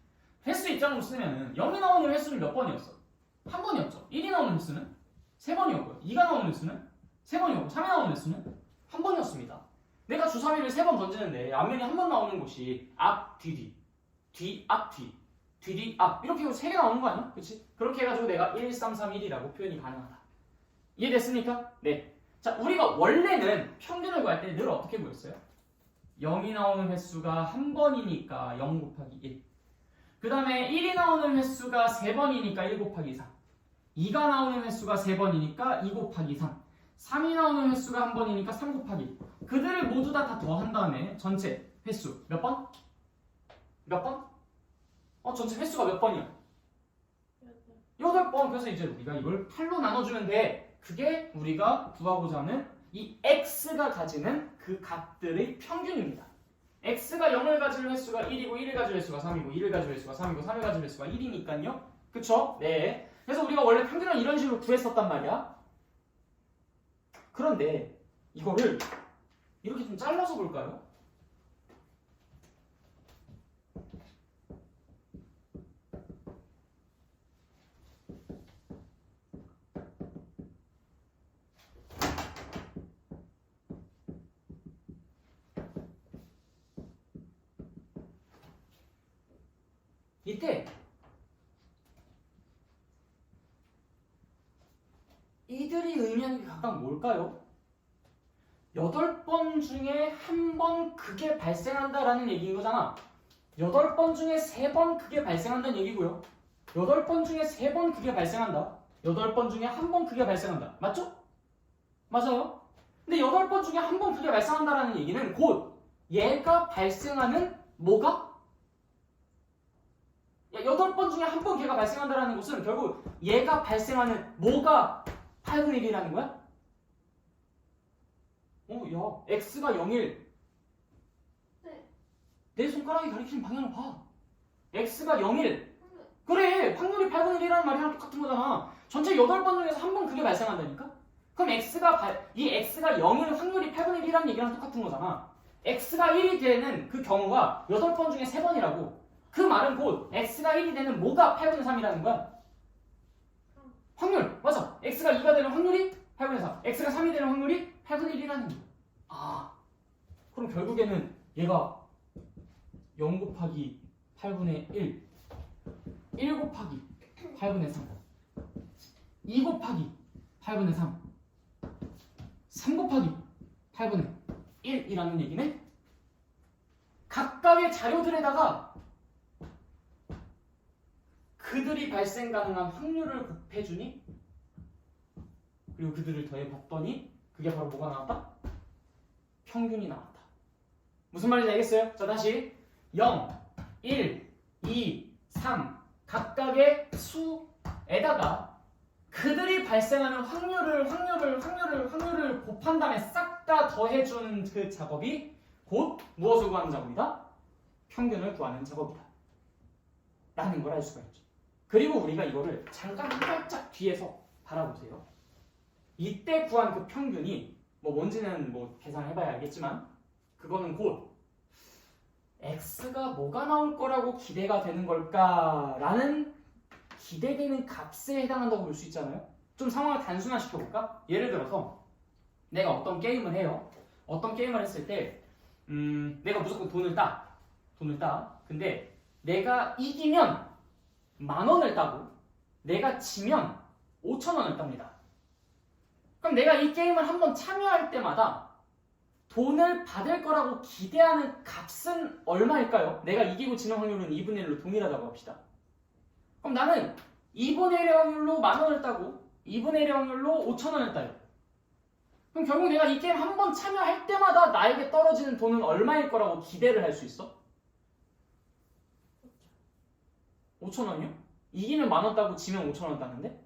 횟수 입장으로 쓰면은 0이 나오는 횟수는 몇 번이었어? 한 번이었죠. 1이 나오는 횟수는 3번이었고요. 2가 나오는 횟수는 3번이었고 3이 나오는 횟수는 한 번이었습니다. 내가 주사위를 3번 던지는데 앞면이 한 번 나오는 곳이 앞, 뒤, 뒤, 앞, 뒤, 앞 이렇게 3개 나오는 거 아니야? 그치? 그렇게 해가지고 내가 1, 3, 3, 1이라고 표현이 가능하다. 이해됐습니까? 네. 자, 우리가 원래는 평균을 구할 때 늘 어떻게 구했어요? 0이 나오는 횟수가 한 번이니까 0 곱하기 1. 그 다음에 1이 나오는 횟수가 3번이니까 1 곱하기 3. 2가 나오는 횟수가 3번이니까 2 곱하기 3. 3이 나오는 횟수가 한 번이니까 3 곱하기 1. 그들을 모두 다 더한 다음에 전체 횟수 몇 번? 몇 번? 전체 횟수가 몇 번이야? 8번. 그래서 이제 우리가 이걸 8로 나눠주면 돼. 그게 우리가 구하고자 하는 이 x가 가지는 그 값들의 평균입니다. x가 0을 가질 횟수가 1이고 1을 가질 횟수가 3이고 1을 가질 횟수가 3이고 3을 가질 횟수가 1이니까요. 그쵸? 네. 그래서 우리가 원래 평균을 이런 식으로 구했었단 말이야. 그런데 이거를 이렇게 좀 잘라서 볼까요? 이때 이들이 의미하는 게 각각 뭘까요? 8번 중에 1번 그게 발생한다라는 얘기인 거잖아. 8번 중에 3번 그게 발생한다는 얘기고요. 8번 중에 3번 그게 발생한다. 8번 중에 1번 그게 발생한다. 맞죠? 맞아요. 근데 8번 중에 1번 그게 발생한다라는 얘기는 곧 얘가 발생하는 뭐가? 8번 중에 1번 걔가 발생한다라는 것은 결국 얘가 발생하는 뭐가 8분의 1이라는 거야? 야, x가 0일. 네. 내 손가락이 가리키는 방향을 봐. x가 0일. 그래, 확률이 8분의 1이라는 말이랑 똑같은 거잖아. 전체 8번 중에서 1번 그게 발생한다니까? 그럼 이 x가 0일 확률이 8분의 1이라는 얘기랑 똑같은 거잖아. x가 1이 되는 그 경우가 8번 중에 3번이라고. 그 말은 곧 x가 1이 되는 뭐가 8분의 3이라는 거야? 확률. 맞아. x가 2가 되는 확률이 8분의 3. x가 3이 되는 확률이 8분의 1이라는 거야. 그럼 결국에는 얘가 0 곱하기 8분의 1, 1 곱하기 8분의 3, 2 곱하기 8분의 3, 3 곱하기 8분의 1이라는 얘기네? 각각의 자료들에다가 그들이 발생 가능한 확률을 곱해주니 그리고 그들을 더해봤더니 그게 바로 뭐가 나왔다? 평균이 나왔다. 무슨 말인지 알겠어요? 자, 다시 0, 1, 2, 3 각각의 수에다가 그들이 발생하는 확률을 곱한 다음에 싹 다 더해준 그 작업이 곧 무엇을 구하는 작업이다? 평균을 구하는 작업이다. 라는 걸 알 수가 있죠. 그리고 우리가 이거를 잠깐 살짝 뒤에서 바라보세요. 이때 구한 그 평균이 뭔지는 계산해봐야 알겠지만 그거는 곧 x가 뭐가 나올 거라고 기대가 되는 걸까라는 기대되는 값에 해당한다고 볼 수 있잖아요. 좀 상황을 단순화시켜볼까? 예를 들어서 내가 어떤 게임을 해요. 어떤 게임을 했을 때 내가 무조건 돈을 따. 근데 내가 이기면 10,000원을 따고 내가 지면 5,000원을 땁니다. 그럼 내가 이 게임을 한번 참여할 때마다 돈을 받을 거라고 기대하는 값은 얼마일까요? 내가 이기고 지는 확률은 2분의 1로 동일하다고 합시다. 그럼 나는 2분의 1의 확률로 10,000원을 따고 2분의 1의 확률로 5,000원을 따요. 그럼 결국 내가 이 게임 한 번 참여할 때마다 나에게 떨어지는 돈은 얼마일 거라고 기대를 할 수 있어? 5,000원이요? 이기면 10,000원 따고 지면 5,000원 따는데?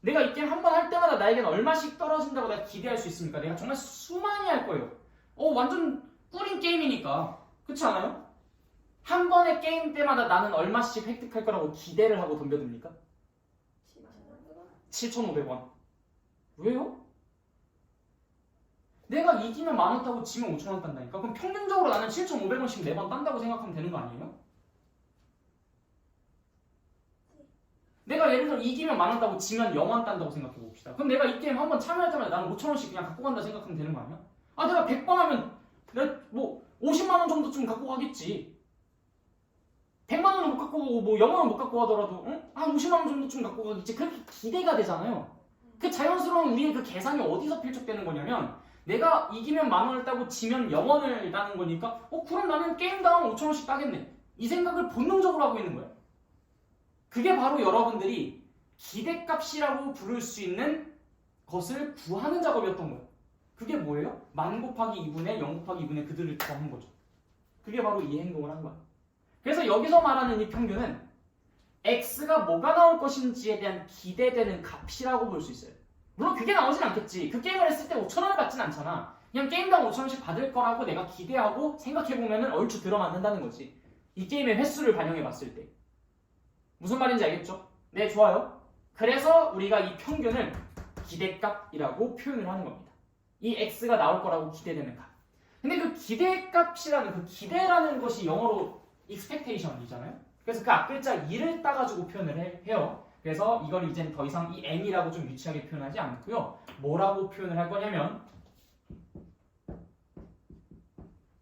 내가 이 게임 한 번 할 때마다 나에게는 얼마씩 떨어진다고 내가 기대할 수 있습니까? 내가 정말 수많이 할 거예요. 완전 꿀인 게임이니까. 그렇지 않아요? 한 번의 게임 때마다 나는 얼마씩 획득할 거라고 기대를 하고 덤벼듭니까? 7,500원. 왜요? 내가 이기면 10,000원 따고 지면 5,000원 딴다니까? 그럼 평균적으로 나는 7,500원씩 매번 딴다고 생각하면 되는 거 아니에요? 내가 예를 들어 이기면 10,000원 따고 지면 0원 딴다고 생각해 봅시다. 그럼 내가 이 게임 한 번 참여할 때마다 나는 5,000원씩 그냥 갖고 간다 생각하면 되는 거 아니야? 내가 100번 하면 내가 50만 원 정도쯤 갖고 가겠지. 100만 원은 못 갖고 오고 0만 원 못 갖고 가더라도 한 50만 원 정도쯤 갖고 가겠지. 그렇게 기대가 되잖아요. 그 자연스러운 우리의 그 계산이 어디서 필적되는 거냐면 내가 이기면 10,000원을 따고 지면 0원을 따는 거니까 그럼 나는 게임당 5,000원씩 따겠네. 이 생각을 본능적으로 하고 있는 거예요. 그게 바로 여러분들이 기대값이라고 부를 수 있는 것을 구하는 작업이었던 거예요. 그게 뭐예요? 만 곱하기 2분의 0 곱하기 2분의 그들을 더한 거죠. 그게 바로 이 행동을 한 거야. 그래서 여기서 말하는 이 평균은 x가 뭐가 나올 것인지에 대한 기대되는 값이라고 볼 수 있어요. 물론 그게 나오진 않겠지. 그 게임을 했을 때 5,000원을 받진 않잖아. 그냥 게임당 5,000원씩 받을 거라고 내가 기대하고 생각해보면 얼추 들어맞는다는 거지. 이 게임의 횟수를 반영해봤을 때. 무슨 말인지 알겠죠? 네, 좋아요. 그래서 우리가 이 평균을 기대값이라고 표현을 하는 겁니다. 이 x가 나올 거라고 기대되는 값. 근데 그 기대값이라는 그 기대라는 것이 영어로 expectation이잖아요. 그래서 그 앞글자 2를 따가지고 표현을 해요. 그래서 이걸 이제는 더 이상 이 n이라고 좀 유치하게 표현하지 않고요. 뭐라고 표현을 할 거냐면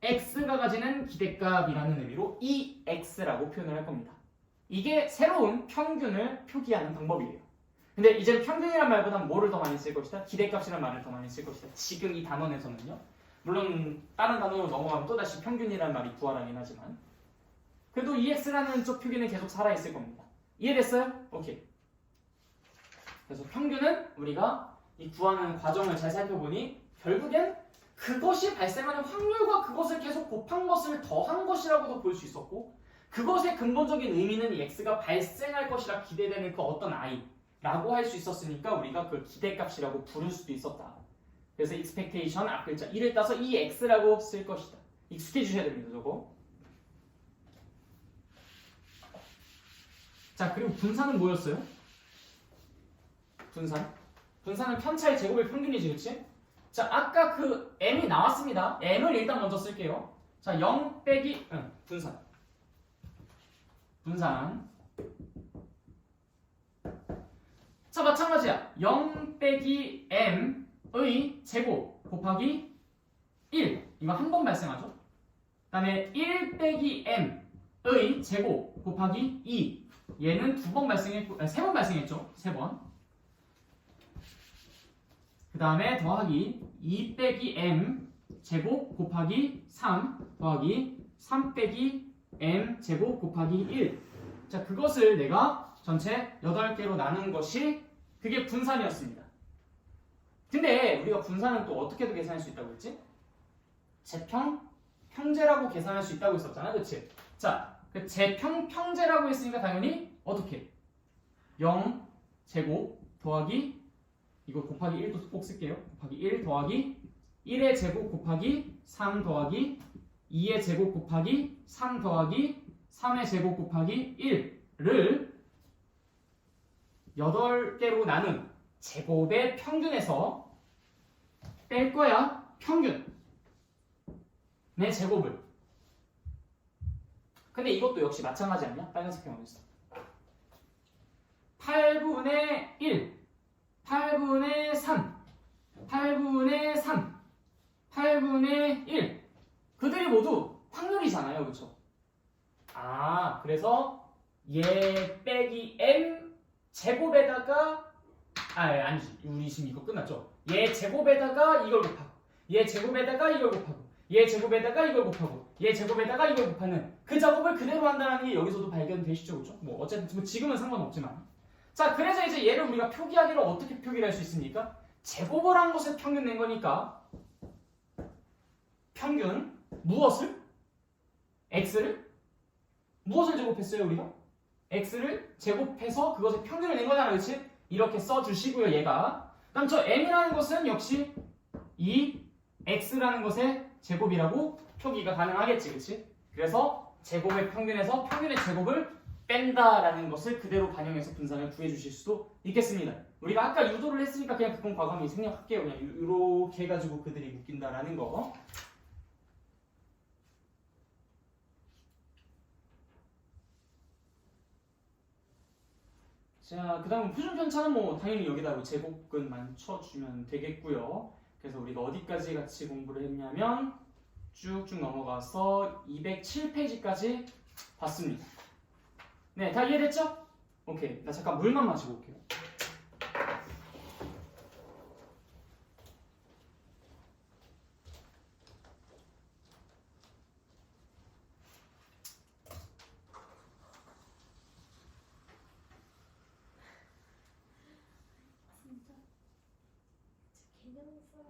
x가 가지는 기대값이라는 의미로 EX라고 표현을 할 겁니다. 이게 새로운 평균을 표기하는 방법이에요. 근데 이제 평균이란 말보다는 뭐를 더 많이 쓸 것이다? 기대값이라는 말을 더 많이 쓸 것이다. 지금 이 단원에서는요. 물론 다른 단어로 넘어가면 또다시 평균이라는 말이 부활하긴 하지만 그래도 EX라는 쪽 표기는 계속 살아있을 겁니다. 이해됐어요? 오케이. 그래서 평균은 우리가 이 구하는 과정을 잘 살펴보니 결국엔 그것이 발생하는 확률과 그것을 계속 곱한 것을 더한 것이라고도 볼 수 있었고 그것의 근본적인 의미는 이 x가 발생할 것이라 기대되는 그 어떤 i라고 할 수 있었으니까 우리가 그걸 기대값이라고 부를 수도 있었다. 그래서 expectation 앞글자 1을 따서 EX라고 쓸 것이다. 익숙해 주셔야 됩니다. 저거. 자, 그리고 분산은 뭐였어요? 분산은 편차의 제곱의 평균이지, 그치? 자, 아까 그 m이 나왔습니다. m을 일단 먼저 쓸게요. 자, 0 빼기 분산. 자, 마찬가지야. 0 빼기 m의 제곱 곱하기 1. 이거 한 번 발생하죠. 그 다음에 1 빼기 m의 제곱 곱하기 2. 얘는 세 번 발생했죠. 3번. 그 다음에 더하기 2 빼기 m 제곱 곱하기 3 더하기 3 빼기 m 제곱 곱하기 1. 자, 그것을 내가 전체 8개로 나눈 것이 그게 분산이었습니다. 근데 우리가 분산은 또 어떻게도 계산할 수 있다고 했지? 제평,평제라고 계산할 수 있다고 했었잖아. 그치? 자, 그 제평,평제라고 했으니까 당연히 어떻게? 0 제곱 더하기 이거 곱하기 1도 꼭 쓸게요. 곱하기 1 더하기 1의 제곱 곱하기 3 더하기 2의 제곱 곱하기 3 더하기 3의 제곱 곱하기 1을 8개로 나눈 제곱의 평균에서 뺄 거야. 평균의 제곱을. 근데 이것도 역시 마찬가지 아니야? 빨간색 평 어디 있어? 8분의 1 8분의 3 8분의 3 8분의 1 그들이 모두 확률이잖아요. 그렇죠? 아, 그래서 얘 빼기 m 제곱에다가 아니지. 우리 지금 이거 끝났죠? 얘 제곱에다가 이걸 곱하고 얘 제곱에다가 이걸 곱하고 얘 제곱에다가 이걸 곱하고 얘 제곱에다가 이걸 곱하는 그 작업을 그대로 한다는 게 여기서도 발견되시죠? 그렇죠? 뭐 어쨌든 지금은 상관없지만 자, 그래서 이제 얘를 우리가 표기하기로 어떻게 표기를 할 수 있습니까? 제곱을 한 것을 평균 낸 거니까 평균 무엇을? x를? 무엇을 제곱했어요 우리가? x를 제곱해서 그것의 평균을 낸 거잖아. 그렇지? 이렇게 써주시고요. 얘가 그럼 저 m이라는 것은 역시 이 x라는 것의 제곱이라고 표기가 가능하겠지. 그렇지? 그래서 제곱의 평균에서 평균의 제곱을 뺀다라는 것을 그대로 반영해서 분산을 구해주실 수도 있겠습니다. 우리가 아까 유도를 했으니까 그냥 그건 과감히 생략할게요. 그냥 이렇게 해가지고 그들이 묶인다라는 거. 자, 그 다음 표준 편차는 뭐 당연히 여기다 제곱근만 쳐주면 되겠고요. 그래서 우리가 어디까지 같이 공부를 했냐면 쭉쭉 넘어가서 207페이지까지 봤습니다. 네, 다 이해됐죠? 오케이, 나 잠깐 물만 마시고 올게요. 진짜 개념 써야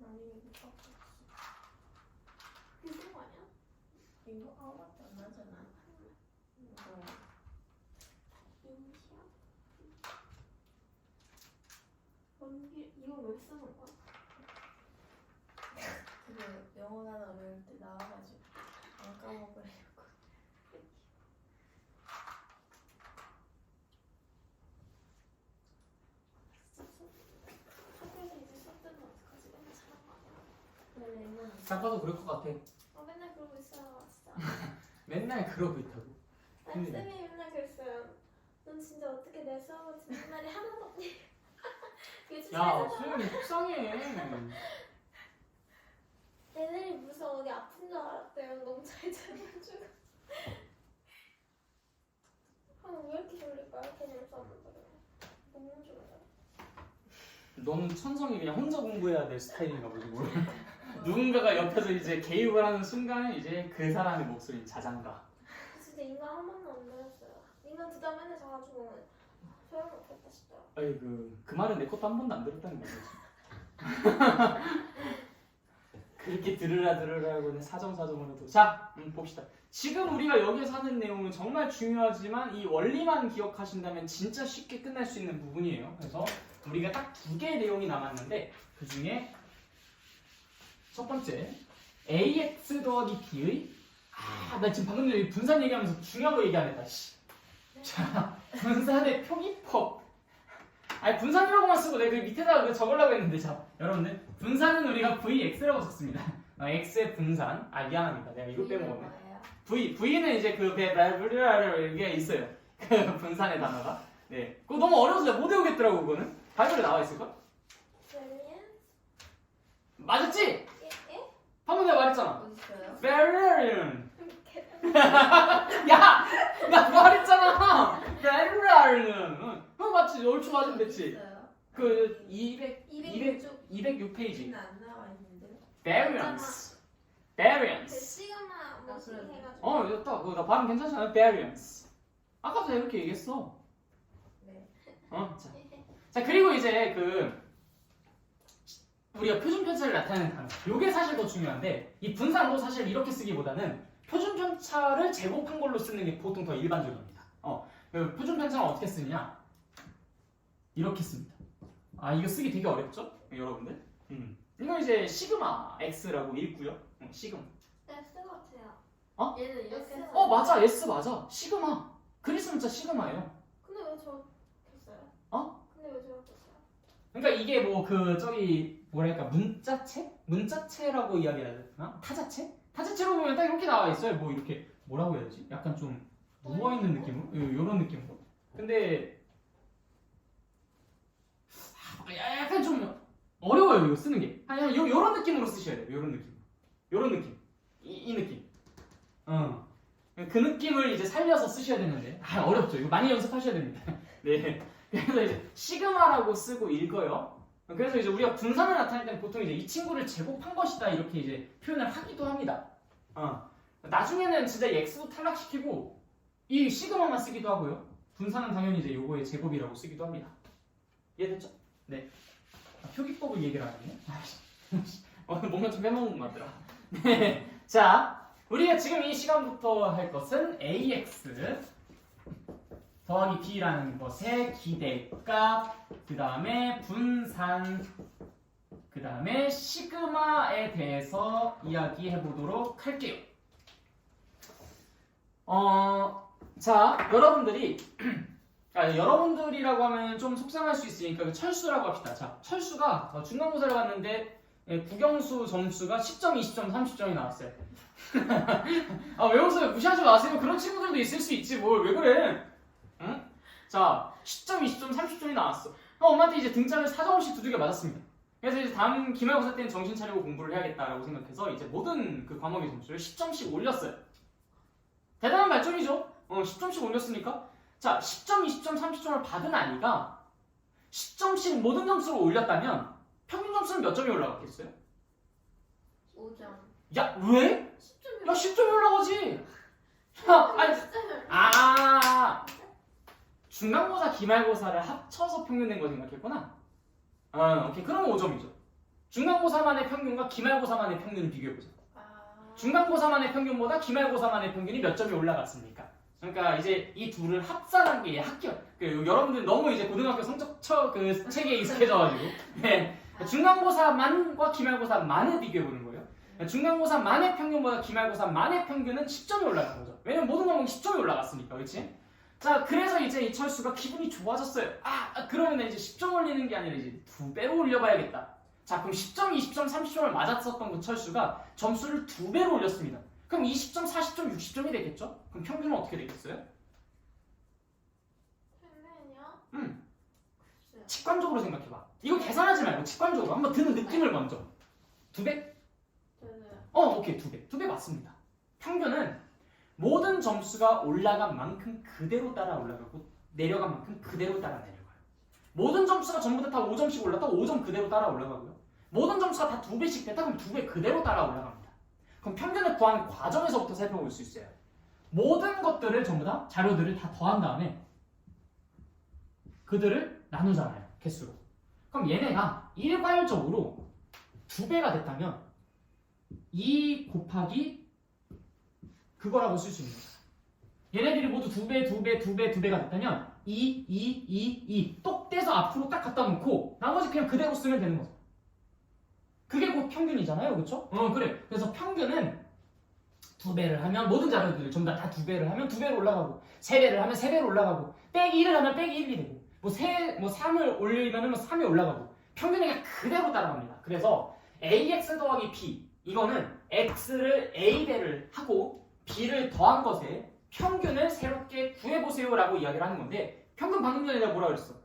아니면 못 갖고 있어. 그게 쓴 거 아니야? 이거 아무것도 안 나잖아. 인시야? 원기 이거 왜 쓰는 거야? 그 영어 단어 외울 때 나와가지고 안 까먹으려고. 학교에서 이제 수업 때는 어떡하지? 맨날 잘한 거 아니야? 원래 이건 딱 봐도 그럴 것 같아. 맨날 그러고 있어요 진짜. 맨날 그러고 있다고. 아니 쌤이 맨날 그랬어요. 넌 진짜 어떻게 내 수업을 듣는 날이 하나도 없니? 이게 진짜 야, 수영이 속상해. 애들이 무슨 어디 아픈 줄 알았대요. 너무 잘 잘해가지고. 왜 이렇게 졸릴까요? 걔네 수업들은 너무 졸려요. 너는 천성이 그냥 혼자 공부해야 될 스타일인가 보지 뭘. 누군가가 옆에서 이제 개입을 하는 순간 이제 그 사람의 목소리는 자장가. 진짜 인간 한 번도 안 들었어요. 인간 듣다 맨날 자가지고 소용없겠다 싶더라고. 아이고 그 말은 내 것도 한 번도 안 들었다는 거지. 그렇게 들으라고 내 사정으로도. 자, 봅시다. 지금 우리가 여기서 하는 내용은 정말 중요하지만 이 원리만 기억하신다면 진짜 쉽게 끝날 수 있는 부분이에요. 그래서 우리가 딱 2개의 내용이 남았는데 그 중에 첫 번째 ax 더하기 b의 나 지금 방금 전에 분산 얘기하면서 중요한 거 얘기 안 했다. 씨. 자, 분산의 표기법. 아니 분산이라고만 쓰고 내가 그 밑에다가 그거 적으려고 했는데 자 여러분들 분산은 우리가 vx라고 썼습니다. x의 분산. 미안합니다. 내가 이거 빼먹었네. 뭐예요? v는 이제 그 이게 있어요. 그 분산의 단어가. 네. 그거 너무 어려워서 내가 못 외우겠더라고 그거는. 바이블에 나와 있을걸? Variance? 맞았지? 예? 방금 내가 말했잖아. 어디 있어요? variance. 야! 나 말했잖아! variance. 형 맞지? 얼추 맞으면 됐지? 있어요? 그 206페이지. 안 나와 있는데. variance. 그 variance. 시그마 뭐 그래. 해가지고. 됐다. 그거 나 발음 괜찮잖아. variance. 아까도 내가 이렇게 얘기했어. 네. 자, 그리고 이제 우리가 표준 편차를 나타내는 단어. 요게 사실 더 중요한데 이 분산도 사실 이렇게 쓰기보다는 표준 편차를 제곱한 걸로 쓰는 게 보통 더 일반적입니다. 그 표준 편차는 어떻게 쓰느냐? 이렇게 씁니다. 이거 쓰기 되게 어렵죠? 여러분들? 이거 이제 시그마 x라고 읽고요. 시그마. S 같아요. 얘는 이렇게 맞아. S 맞아. 시그마. 그리스 문자 시그마예요. 근데 왜 저렇게 써요? 근데 왜 저렇게 써요? 그러니까 이게 뭐랄까 문자체라고 이야기해야 되나? 타자체로 보면 딱 이렇게 나와 있어요. 뭐 이렇게 뭐라고 해야 되지? 약간 좀 누워 있는 느낌으로, 이런 느낌으로. 근데 약간 좀 어려워요 이거 쓰는 게. 아니 요런 느낌으로 쓰셔야 돼요. 요런 느낌. 이 느낌. 그 느낌을 이제 살려서 쓰셔야 되는데 어렵죠. 이거 많이 연습하셔야 됩니다. 네. 그래서 이제 시그마라고 쓰고 읽어요. 그래서 이제 우리가 분산을 나타낼 때는 보통 이제 이 친구를 제곱한 것이다 이렇게 이제 표현을 하기도 합니다. 나중에는 진짜 이 x도 탈락시키고 이 시그마만 쓰기도 하고요. 분산은 당연히 이제 요거의 제곱이라고 쓰기도 합니다. 이해됐죠? 네. 표기법을 얘기를 하네. 뭔가 좀 빼먹은 것 같더라. 네. 자, 우리가 지금 이 시간부터 할 것은 ax 더하기 b라는 것의 기대값, 그 다음에 분산, 그 다음에 시그마에 대해서 이야기해 보도록 할게요. 자, 여러분들이라고 하면 좀 속상할 수 있으니까 그 철수라고 합시다. 자, 철수가 중간고사를 봤는데 국영수 점수가 10점, 20점, 30점이 나왔어요. 왜 웃어요? 무시하지 마세요. 그런 친구들도 있을 수 있지 뭘. 왜 그래? 응? 자, 10점, 20점, 30점이 나왔어. 엄마한테 이제 등짝을 사정없이 두들겨 맞았습니다. 그래서 이제 다음 기말고사 때는 정신 차리고 공부를 해야겠다라고 생각해서 이제 모든 그 과목의 점수를 10점씩 올렸어요. 대단한 발전이죠? 10점씩 올렸으니까. 자, 10점, 20점, 30점을 받은 아이가 10점씩 모든 점수를 올렸다면 평균 점수는 몇 점이 올라갔겠어요? 5점. 야, 왜? 10점이 야, 10점이 올라가지. 중간고사, 기말고사를 합쳐서 평균 낸 거 생각했구나. 오케이. 그러면 5점이죠. 중간고사만의 평균과 기말고사만의 평균을 비교해보자. 아. 중간고사만의 평균보다 기말고사만의 평균이 몇 점이 올라갔습니까? 그러니까 이제 이 둘을 합산한 게 합격. 여러분들 너무 이제 고등학교 성적 책에 익숙해져가지고 네. 중간고사만과 기말고사만을 비교해보는 거예요. 중간고사만의 평균보다 기말고사만의 평균은 10점이 올라간 거죠. 왜냐면 모든 과목이 10점이 올라갔으니까, 그렇지? 자, 그래서 이제 이 철수가 기분이 좋아졌어요. 그러면 이제 10점 올리는 게 아니라 이제 2배로 올려봐야겠다. 자, 그럼 10점, 20점, 30점을 맞았었던 그 철수가 점수를 2배로 올렸습니다. 그럼 20점, 40점, 60점이 되겠죠? 그럼 평균은 어떻게 되겠어요? 평균이요? 글쎄요. 직관적으로 생각해봐. 이거 계산하지 말고 직관적으로 한번 드는 느낌을 먼저. 2배? 저는 오케이. 2배 맞습니다. 평균은 모든 점수가 올라간 만큼 그대로 따라 올라가고 내려간 만큼 그대로 따라 내려가요. 모든 점수가 전부 다 5점씩 올랐다고 5점 그대로 따라 올라가고요. 모든 점수가 다 2배씩 됐다 그럼 2배 그대로 따라 올라갑니다. 그럼 평균을 구하는 과정에서부터 살펴볼 수 있어요. 모든 것들을 전부 다 자료들을 다 더한 다음에 그들을 나누잖아요. 개수로. 그럼 얘네가 일괄적으로 2배가 됐다면 2 곱하기 그거라고 쓸 수 있는 거예요. 얘네들이 모두 2배가 됐다면 2 똑 떼서 앞으로 딱 갖다 놓고 나머지 그냥 그대로 쓰면 되는 거죠. 그게 곧 평균이잖아요. 그렇죠? 그래. 그래서 평균은 2배를 하면 모든 자료들을 전부 다 2배를 하면 2배로 올라가고 3배를 하면 3배로 올라가고 빼기 1을 하면 빼기 1이 되고 3을 올리면 3이 올라가고 평균이 그대로 따라갑니다. 그래서 ax 더하기 b 이거는 x를 a배를 하고 b를 더한 것에 평균을 새롭게 구해보세요라고 이야기를 하는 건데 평균 방금 전에 내가 뭐라 그랬어?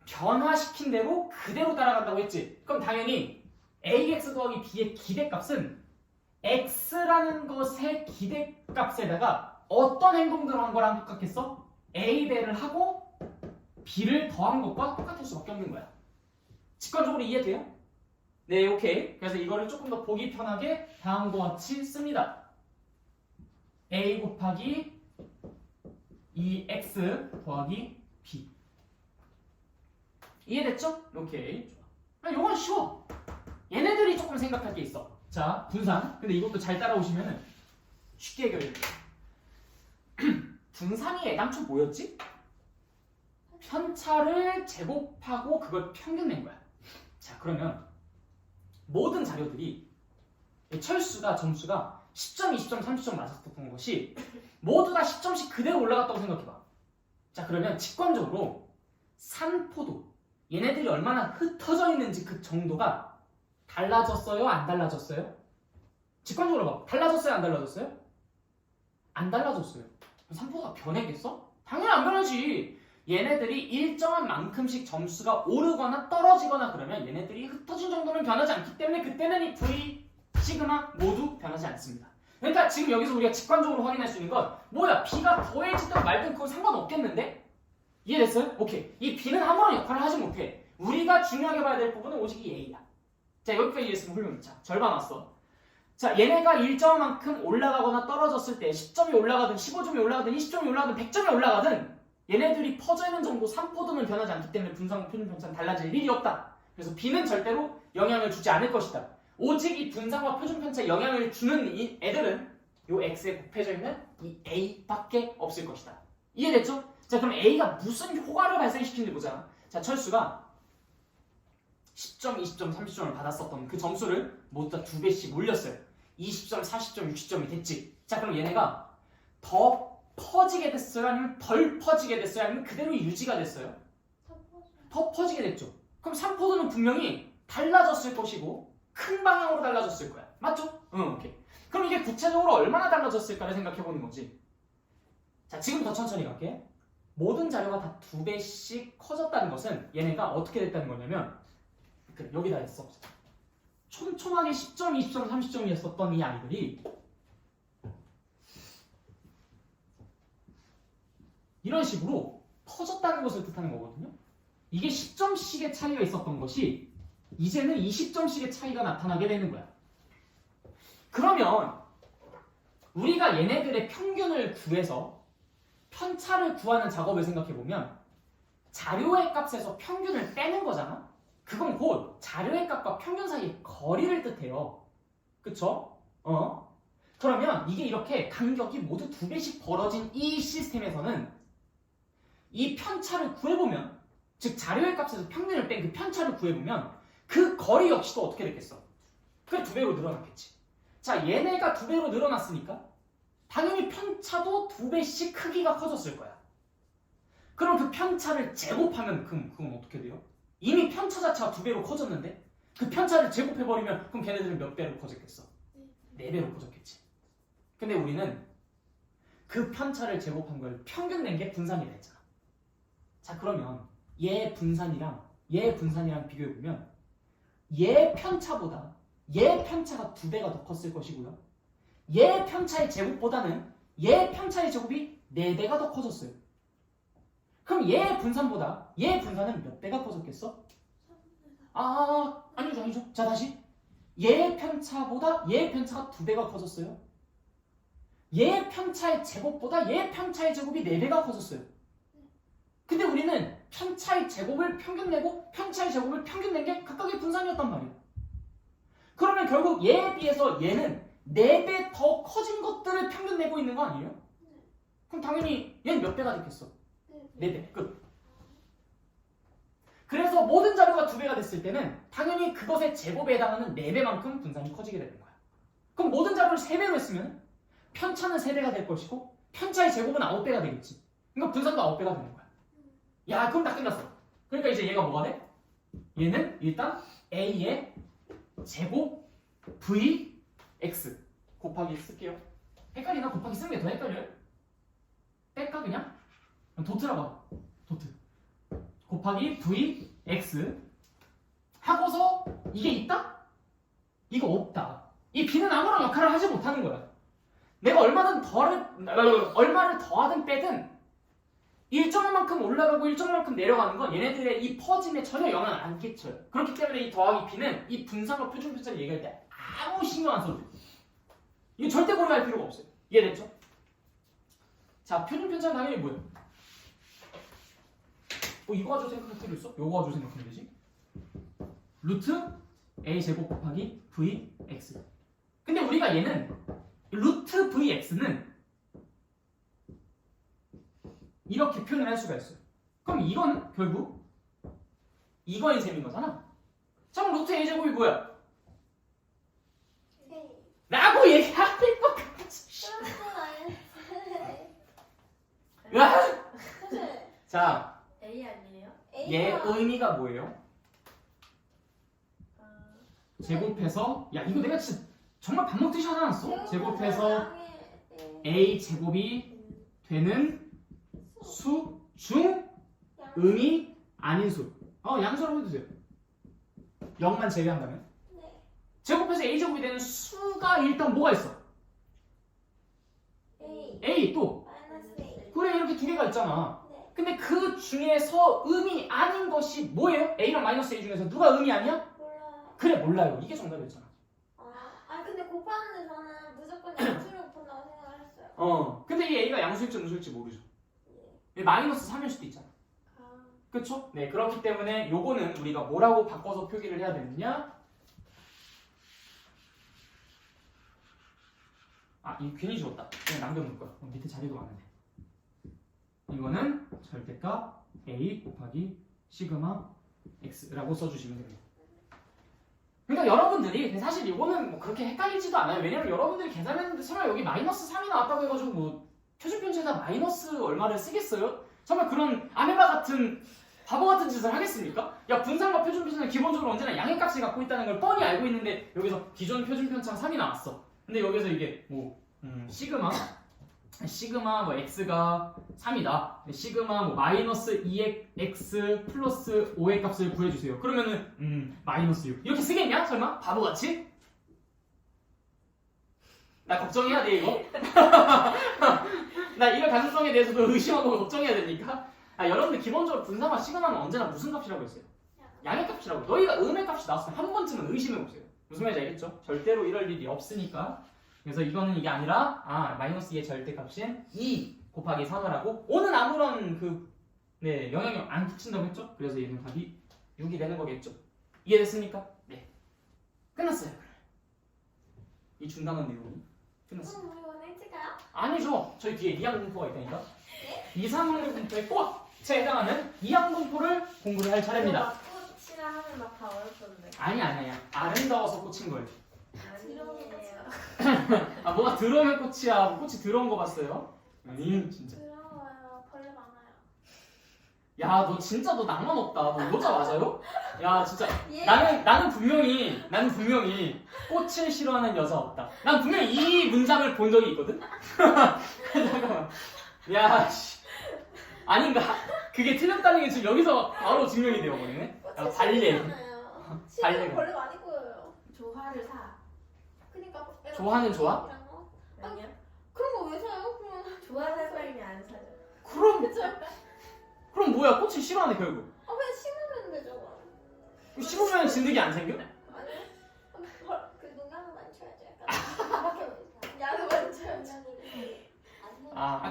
변화시킨 대로 그대로 따라간다고 했지. 그럼 당연히 ax 더하기 b의 기대값은 x라는 것의 기대값에다가 어떤 행동들을 한 거랑 똑같겠어? a배를 하고 b를 더한 것과 똑같을 수밖에 없는 거야. 직관적으로 이해돼요? 네, 오케이. 그래서 이거를 조금 더 보기 편하게 다음과 같이 씁니다. a 곱하기 2x 더하기 b. 이해됐죠? 오케이. 좋아. 이건 쉬워. 얘네들이 조금 생각할 게 있어. 자, 분산. 근데 이것도 잘 따라오시면 쉽게 해결돼요. 분산이 애당초 뭐였지? 편차를 제곱하고 그걸 평균 낸 거야. 자, 그러면 모든 자료들이 철수가 점수가 10점, 20점, 30점 맞았던 것이 모두 다 10점씩 그대로 올라갔다고 생각해봐. 자, 그러면 직관적으로 산포도 얘네들이 얼마나 흩어져 있는지 그 정도가 달라졌어요? 안 달라졌어요? 직관적으로 봐. 달라졌어요? 안 달라졌어요? 안 달라졌어요. 산포도가 변했겠어? 당연히 안 변하지. 얘네들이 일정한 만큼씩 점수가 오르거나 떨어지거나 그러면 얘네들이 흩어진 정도는 변하지 않기 때문에 그때는 이 V, 시그마 모두 변하지 않습니다. 그러니까 지금 여기서 우리가 직관적으로 확인할 수 있는 건 뭐야? B가 더해지든 말든 그건 상관없겠는데? 이해됐어요? 오케이. 이 B는 아무런 역할을 하지 못해. 우리가 중요하게 봐야 될 부분은 오직 이 A야. 자, 여기까지 이해했으면 훌륭해. 자, 절반 왔어. 자, 얘네가 일정한 만큼 올라가거나 떨어졌을 때 10점이 올라가든 15점이 올라가든 20점이 올라가든 100점이 올라가든 얘네들이 퍼져있는 정도 3포도는 변하지 않기 때문에 분산, 표준 편차는 달라질 일이 없다. 그래서 B는 절대로 영향을 주지 않을 것이다. 오직 이 분산과 표준 편차에 영향을 주는 이 애들은 요 X에 곱해져 있는 이 A밖에 없을 것이다. 이해됐죠? 자, 그럼 A가 무슨 효과를 발생시키는지 보자. 자, 철수가 10점, 20점, 30점을 받았었던 그 점수를 모두 다 2배씩 올렸어요. 20점, 40점, 60점이 됐지. 자, 그럼 얘네가 더 퍼지게 됐어요? 아니면 덜 퍼지게 됐어요? 아니면 그대로 유지가 됐어요? 더 퍼지게 됐죠. 그럼 3포도는 분명히 달라졌을 것이고 큰 방향으로 달라졌을 거야. 맞죠? 응, 오케이. 그럼 이게 구체적으로 얼마나 달라졌을까를 생각해보는 거지. 자, 지금 더 천천히 갈게. 모든 자료가 다 2배씩 커졌다는 것은 얘네가 어떻게 됐다는 거냐면 그래, 여기다 했어. 촘촘하게 10점, 20점, 30점이었었던 이 아이들이 이런 식으로 퍼졌다는 것을 뜻하는 거거든요. 이게 10점씩의 차이가 있었던 것이 이제는 20점씩의 차이가 나타나게 되는 거야. 그러면 우리가 얘네들의 평균을 구해서 편차를 구하는 작업을 생각해보면 자료의 값에서 평균을 빼는 거잖아. 그건 곧 자료의 값과 평균 사이의 거리를 뜻해요. 그쵸? 그러면 이게 이렇게 간격이 모두 2배씩 벌어진 이 시스템에서는 이 편차를 구해보면, 즉 자료의 값에서 평균을 뺀 그 편차를 구해보면 그 거리 역시도 어떻게 됐겠어? 그게 2배로 늘어났겠지. 자, 얘네가 2배로 늘어났으니까 당연히 편차도 2배씩 크기가 커졌을 거야. 그럼 그 편차를 제곱하면 그건 어떻게 돼요? 이미 편차 자체가 2배로 커졌는데 그 편차를 제곱해버리면 그럼 걔네들은 몇 배로 커졌겠어? 4배로 커졌겠지. 근데 우리는 그 편차를 제곱한 걸 평균 낸 게 분산이라 했잖아. 자, 그러면 얘 분산이랑 비교해보면 얘 편차보다 얘 편차가 2배가 더 컸을 것이고요. 얘 편차의 제곱보다는 얘 편차의 제곱이 4배가 더 커졌어요. 그럼 얘 분산보다 얘 분산은 몇 배가 커졌겠어? 아니죠. 자, 다시. 얘 편차보다 얘 편차가 2배가 커졌어요. 얘 편차의 제곱보다 얘 편차의 제곱이 4배가 커졌어요. 근데 우리는 편차의 제곱을 평균 내고 편차의 제곱을 평균 낸 게 각각의 분산이었단 말이에요. 그러면 결국 얘에 비해서 얘는 4배 더 커진 것들을 평균 내고 있는 거 아니에요? 그럼 당연히 얘는 몇 배가 됐겠어? 4배. 끝. 그래서 모든 자료가 2배가 됐을 때는 당연히 그것의 제곱에 해당하는 4배만큼 분산이 커지게 되는 거야. 그럼 모든 자료를 3배로 했으면 편차는 3배가 될 것이고 편차의 제곱은 9배가 되겠지. 그러니까 분산도 9배가 되는 거야. 야, 그럼 다 끝났어. 그러니까 이제 얘가 뭐가 돼? 얘는 일단 A의 제곱 VX 곱하기 쓸게요. 헷갈리나? 곱하기 쓰는 게 더 헷갈려요? 뺄까 그냥? 도트라고 하자. 도트 곱하기 VX 하고서 이게 있다? 이거 없다. 이 B는 아무런 역할을 하지 못하는 거야. 내가 얼마를 더하든 빼든 일정한 만큼 올라가고 일정한 만큼 내려가는 건 얘네들의 이 퍼짐에 전혀 영향을 안 끼쳐요. 그렇기 때문에 이 더하기 B는 이 분산과 표준 편차를 얘기할 때 아무 신경 안 써도 돼요. 이거 절대 고려할 필요가 없어요. 이해됐죠? 자, 표준 편차는 당연히 뭐예요? 이거 가지고 생각할 필요 있어? 이거 가지고 생각하면 되지. 루트 A제곱 곱하기 VX. 근데 우리가 얘는 루트 VX는 이렇게 표현을 할 수가 있어요. 그럼 이건 결국 이거의 셈인 거잖아. 자, 그럼 루트 A제곱이 뭐야? 라고 얘기할 것 같지. 자, A 아니에요? 얘 의미가 뭐예요? 제곱해서, 야, 이거 내가 진짜 정말 밥 먹듯이 하지 않았어? 제곱해서 A 제곱이 되는 수 중 음이 아닌 수. 양수라고 해도 돼요. 0만 제외한다면. 제곱해서 A 제곱이 되는 수가 일단 뭐가 있어? A 또. 그래, 이렇게 2개가 있잖아. 근데 그 중에서 음이 아닌 것이 뭐예요? A랑 마이너스 A 중에서 누가 음이 아니야? 몰라요. 그래, 몰라요. 이게 정답이었잖아. 근데 곱하는데 저는 무조건 양수로 곱한다고 생각을 했어요. 근데 이 A가 양수일지 음수일지 모르죠. 마이너스 3일 수도 있잖아. 그쵸? 네, 그렇기 때문에 요거는 우리가 뭐라고 바꿔서 표기를 해야 되느냐? 이거 괜히 지웠다. 그냥 남겨놓을 거야. 밑에 자리도 많은데. 이거는 절대값 A 곱하기 시그마 X라고 써주시면 됩니다. 그러니까 여러분들이 사실 이거는 뭐 그렇게 헷갈리지도 않아요. 왜냐면 여러분들이 계산했는데 설마 여기 마이너스 3이 나왔다고 해가지고 뭐 표준편차에다 마이너스 얼마를 쓰겠어요? 정말 그런 아메바 같은 바보 같은 짓을 하겠습니까? 야, 분산과 표준편차는 기본적으로 언제나 양의 값을 갖고 있다는 걸 뻔히 알고 있는데 여기서 기존 표준편차가 3이 나왔어. 근데 여기서 이게 뭐 시그마 뭐 x가 3이다. 시그마 뭐 마이너스 2x 플러스 5의 값을 구해주세요. 그러면은 마이너스 6 이렇게 쓰겠냐? 설마? 바보같이? 나 걱정해야 돼 이거? 나 이런 가능성에 대해서도 의심하고 걱정해야 됩니까? 여러분들 기본적으로 분산과 시그마는 언제나 무슨 값이라고 했어요? 양의 값이라고. 너희가 음의 값이 나왔으면 한 번쯤은 의심해보세요. 무슨 말인지 알겠죠? 절대로 이럴 일이 없으니까. 그래서 이거는 이게 아니라 마이너스 2의 절대값인 2 곱하기 3을 하고 5는 아무런 영향이 안 끼친다고 했죠? 그래서 얘는 답이 6이 되는 거겠죠? 이해됐습니까? 네. 끝났어요. 이 중간한 내용이 끝났어요. 그럼 우리 오늘 일찍 가요? 아니죠. 저희 뒤에 이항분포가 있다니까. 이상항률 분포의 꽃에 해당하는 이항분포를 공부를 할 차례입니다. 꽃이라 하면 막 다 어렵던데. 아니야. 아름다워서 꽂힌 거예요. 아니에요. 아 뭐가 들어오면 꽃이야. 꽃이 들어온 거 봤어요? 아니 진짜. 부러워요. 벌레 많아요. 야 너 진짜 너 낭만 없다. 너 여자 맞아요? 야 진짜 예. 나는 분명히 꽃을 싫어하는 여자 없다. 난 분명히 이 문장을 본 적이 있거든. 잠깐만. 야 씨. 아닌가? 그게 틀렸다는 게 지금 여기서 바로 증명이 되어버리네. 야 발레. 발레. 발레 벌레 많이 보여요. 조화를 사. 그니까 좋아하는 좋아? 이런 거? 아니야? 그런 거 왜 사요? 그러면 조화 살 바에는 안 사죠. 그럼 뭐야? 꽃을 싫어하네 결국. 그냥 심으면 되죠. 심으면 진드기 안 생겨? 아니 그 농약을 많이 쳐야죠. 약간 약을 많이 쳐야죠.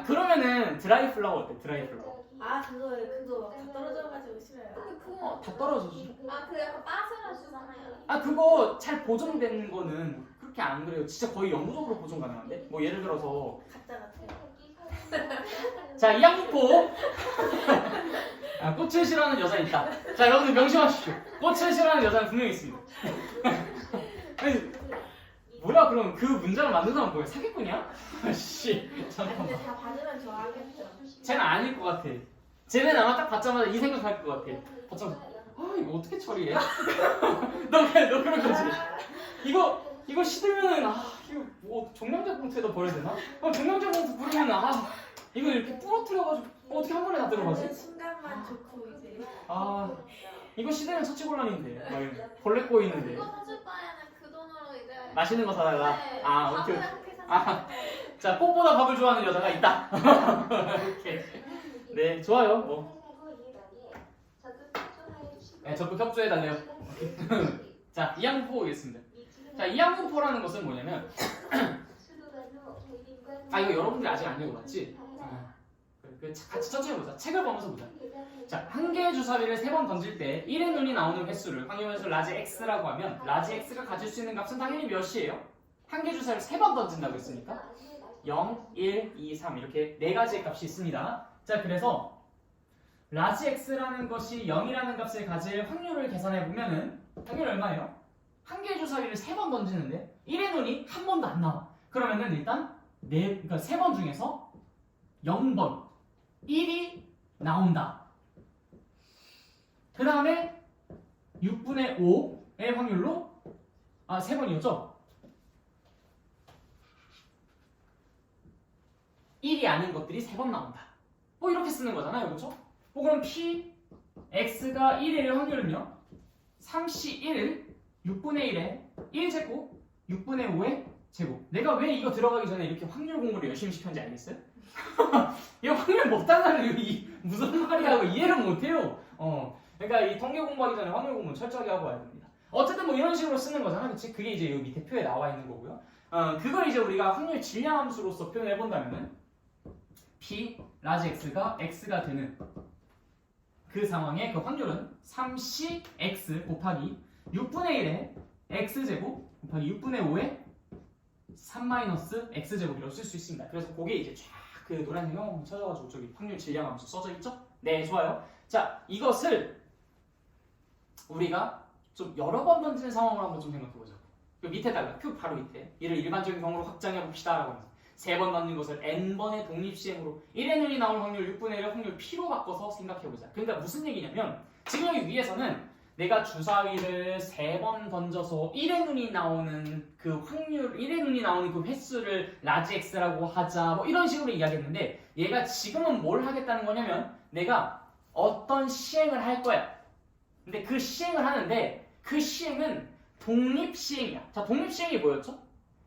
그러면은 드라이 플라워 어때? 드라이 플라워. 아 그거 다 떨어져가지고 싫어요. 근데 그거 다 떨어지지. 그 약간 빠스라주잖아요. 그거 잘 보존된 거는 그렇게 안 그래요. 진짜 거의 영구적으로 보존 가능한데? 뭐 예를 들어서 가짜 같아요. 자 이항분포. 꽃을 싫어하는 여자 있다. 자 여러분들 명심하십시오. 꽃을 싫어하는 여자는 분명히 있습니다. 아니, 뭐야 그럼 그 문장을 만든 사람 뭐야? 사기꾼이야? 아씨 잠깐만. 근데 다 받으면 좋아하겠죠. 쟤는 아닐 것 같아. 쟤는 아마 딱 받자마자 이 생각할 것 같아. 받자마자 이거 어떻게 처리해? 너 그런 거지. 이거 시들면은 이거 뭐 종량제 봉투에다 버려야 되나? 종량제 봉투 부르면 이거 이렇게 부러뜨려가지고 어떻게 한 번에 다 들어가지? 그 순간만 좋고 이제. 이거 시들면 처치곤란인데 막 이러면 벌레 꼬이는데 그거 사줄 바에는 그 돈으로 이제 맛있는 거 사달라. 네, 오케이. 밥을 한 끼 사주면 자 꽃보다 밥을 좋아하는 여자가 있다. 이렇게. 네 좋아요. 뭐 적극 협조해달래요. 자 이항분포 오겠습니다. 자 이항분포라는 것은 뭐냐면 이거 여러분들이 아직 안 읽어봤지? 같이 천천히 보자. 책을 보면서 보자. 자, 한 개의 주사위를 3번 던질 때 1의 눈이 나오는 횟수를 확률변수 라지 x라고 하면 라지 x가 가질 수 있는 값은 당연히 몇이에요? 한 개 주사위를 3번 던진다고 했으니까 0, 1, 2, 3 이렇게 4가지의 값이 있습니다. 자, 그래서 라지 x라는 것이 0이라는 값을 가질 확률을 계산해 보면은 확률 얼마예요? 한 개의 주사위를 3번 던지는데 1의 눈이 한 번도 안 나와. 그러면은 일단 그러니까 3번 중에서 0번 1이 나온다. 그 다음에 6분의 5의 확률로 3번이었죠? 1이 아닌 것들이 3번 나온다. 뭐 이렇게 쓰는 거잖아요. 그렇죠? 그럼 P, X가 1일 확률은요? 3C1, 6분의 1에 1제곱, 6분의 5의 제곱. 내가 왜 이거 들어가기 전에 이렇게 확률 공부를 열심히 시켰는지 알겠어요? 이거 확률 못하는 무슨 말이야 하고 이해를 못해요. 그러니까 이 통계 공부하기 전에 확률 공부 철저하게 하고 와야 됩니다. 어쨌든 뭐 이런 식으로 쓰는 거잖아, 그치? 그게 이제 여기 밑에 표에 나와 있는 거고요. 그걸 이제 우리가 확률 질량함수로서 표현해 본다면은 P 라지 X가 X가 되는 그 상황에 그 확률은 3CX 곱하기 6분의 1의 X제곱 곱하기 6분의 5의 3-X제곱이라고 쓸 수 있습니다. 그래서 그게 이제 쫙 그 노란색 형 찾아가지고 저기 확률 질량함수 써져 있죠? 네, 좋아요. 자, 이것을 우리가 좀 여러 번 던지는 상황으로 한번 좀 생각해보자. 그 밑에다가 표 바로 밑에 이를 일반적인 경우로 확장해 봅시다 라고 하면서 3번 던진 것을 n번의 독립시행으로 1의 눈이 나올 확률 6분의 1의 확률 p로 바꿔서 생각해보자. 그러니까 무슨 얘기냐면 지금 여기 위에서는 내가 주사위를 3번 던져서 1의 눈이 나오는 그 확률, 1의 눈이 나오는 그 횟수를 라지 x라고 하자 뭐 이런 식으로 이야기했는데 얘가 지금은 뭘 하겠다는 거냐면 내가 어떤 시행을 할 거야. 근데 그 시행을 하는데 그 시행은 독립시행이야. 자, 독립시행이 뭐였죠?